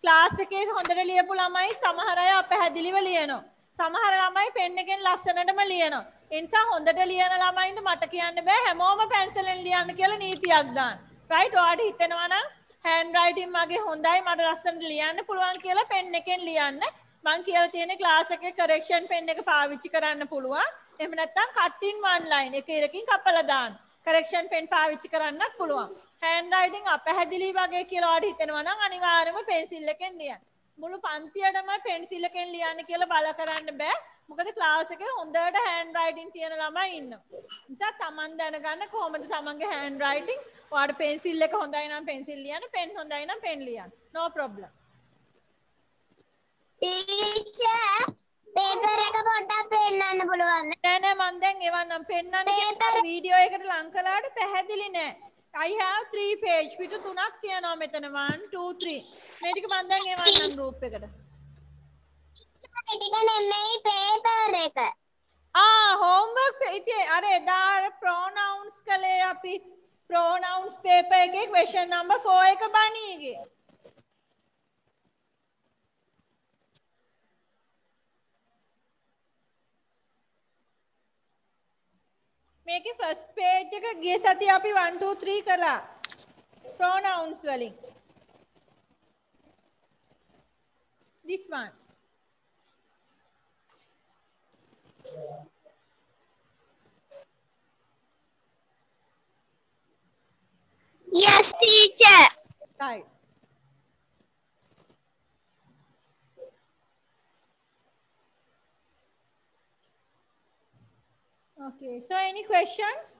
ක්ලාස් එකේ හොඳට ලියපු ළමයි සමහර අය අපැහැදිලිව ලියනවා. සමහර ළමයි පෙන් එකෙන් ලස්සනටම ලියනවා. ඒ නිසා හොඳට ලියන ළමයින්ට මට කියන්න බෑ හැමෝම පැන්සලෙන් ලියන්න කියලා නීතියක් දාන්න. රයිට්? ඔයාලට හිතෙනවා නම් හෑන්ඩ් රයිටින් මගේ හොඳයි මට ලස්සනට ලියන්න පුළුවන් කියලා පෙන් එකෙන් ලියන්න. මං කියලා තියෙන්නේ ක්ලාස් එකේ කරෙක්ෂන් පෙන් එක පාවිච්චි කරන්න පුළුවන්. එහෙම නැත්නම් කට් ඉන් වන් ලයින් එක එකකින් කපලා දාන්න. කරෙක්ෂන් පෙන් පාවිච්චි කරන්නත් පුළුවන්. හෑන්ඩ් රයිටින් අපැහැදිලි වගේ කියලා ඔයාලට හිතෙනවා නම් අනිවාර්යයෙන්ම පෙන්සිල් එකෙන් ලියන්න. මුළු පන්තියටම පෙන්සිල් එකෙන් ලියන්න කියලා බල කරන්න බෑ. මොකද ක්ලාස් එකේ හොඳට හෑන්ඩ් රයිටින් තියෙන ළමයි ඉන්නවා. නිසා Taman දැනගන්න කොහොමද Tamanගේ හෑන්ඩ් රයිටින්. ඔයාලට පෙන්සිල් එක හොඳයි නම් පෙන්සිල් ලියන්න, පෙන් හොඳයි නම් පෙන් ලියන්න. no problem. ටීචර් පේපර් එක පොඩ්ඩක් පෙන්නන්න පුළුවන්ද? නෑ මන් දැන් එවන්නම් පෙන්නන්න කියලා වීඩියෝ එකට ලං කළාට පැහැදිලි නෑ. I have 3 page පිටු 3ක් තියෙනවා මෙතන 1 2 3. මේ ටික මන් දැන් එවන්නම් group එකට. ටික නෙමෙයි පේපර් එක. homework ඉතින් අර එදා pronouns කලේ අපි pronouns paper එකේ question number 4 එක බණීගේ. මේකේ first page එක ගිය සතිය අපි 1 2 3 කළා pronouns වලින්. this one. Yes teacher. Right. Okay, so any questions?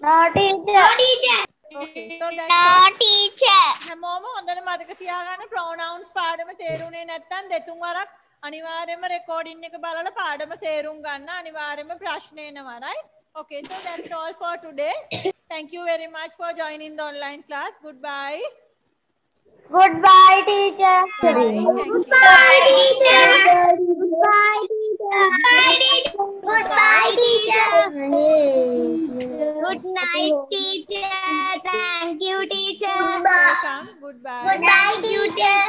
No teacher. No teacher. Okay, so that's No teacher. හැමෝම හොඳට මතක තියාගන්න pronouns පාඩම තේරුනේ නැත්නම් දෙතුන් වරක් අනිවාර්යයෙන්ම recording එක බලලා පාඩම තේරුම් ගන්න අනිවාර්යයෙන්ම ප්‍රශ්න එනවා right? Okay, so that's all for today. Thank you very much for joining the online class. Goodbye. Goodbye teacher. Bye. Thank you. Goodbye teacher. Goodbye teacher. Goodbye teacher. Good night teacher. Thank you teacher. Welcome. Goodbye. Goodbye teacher.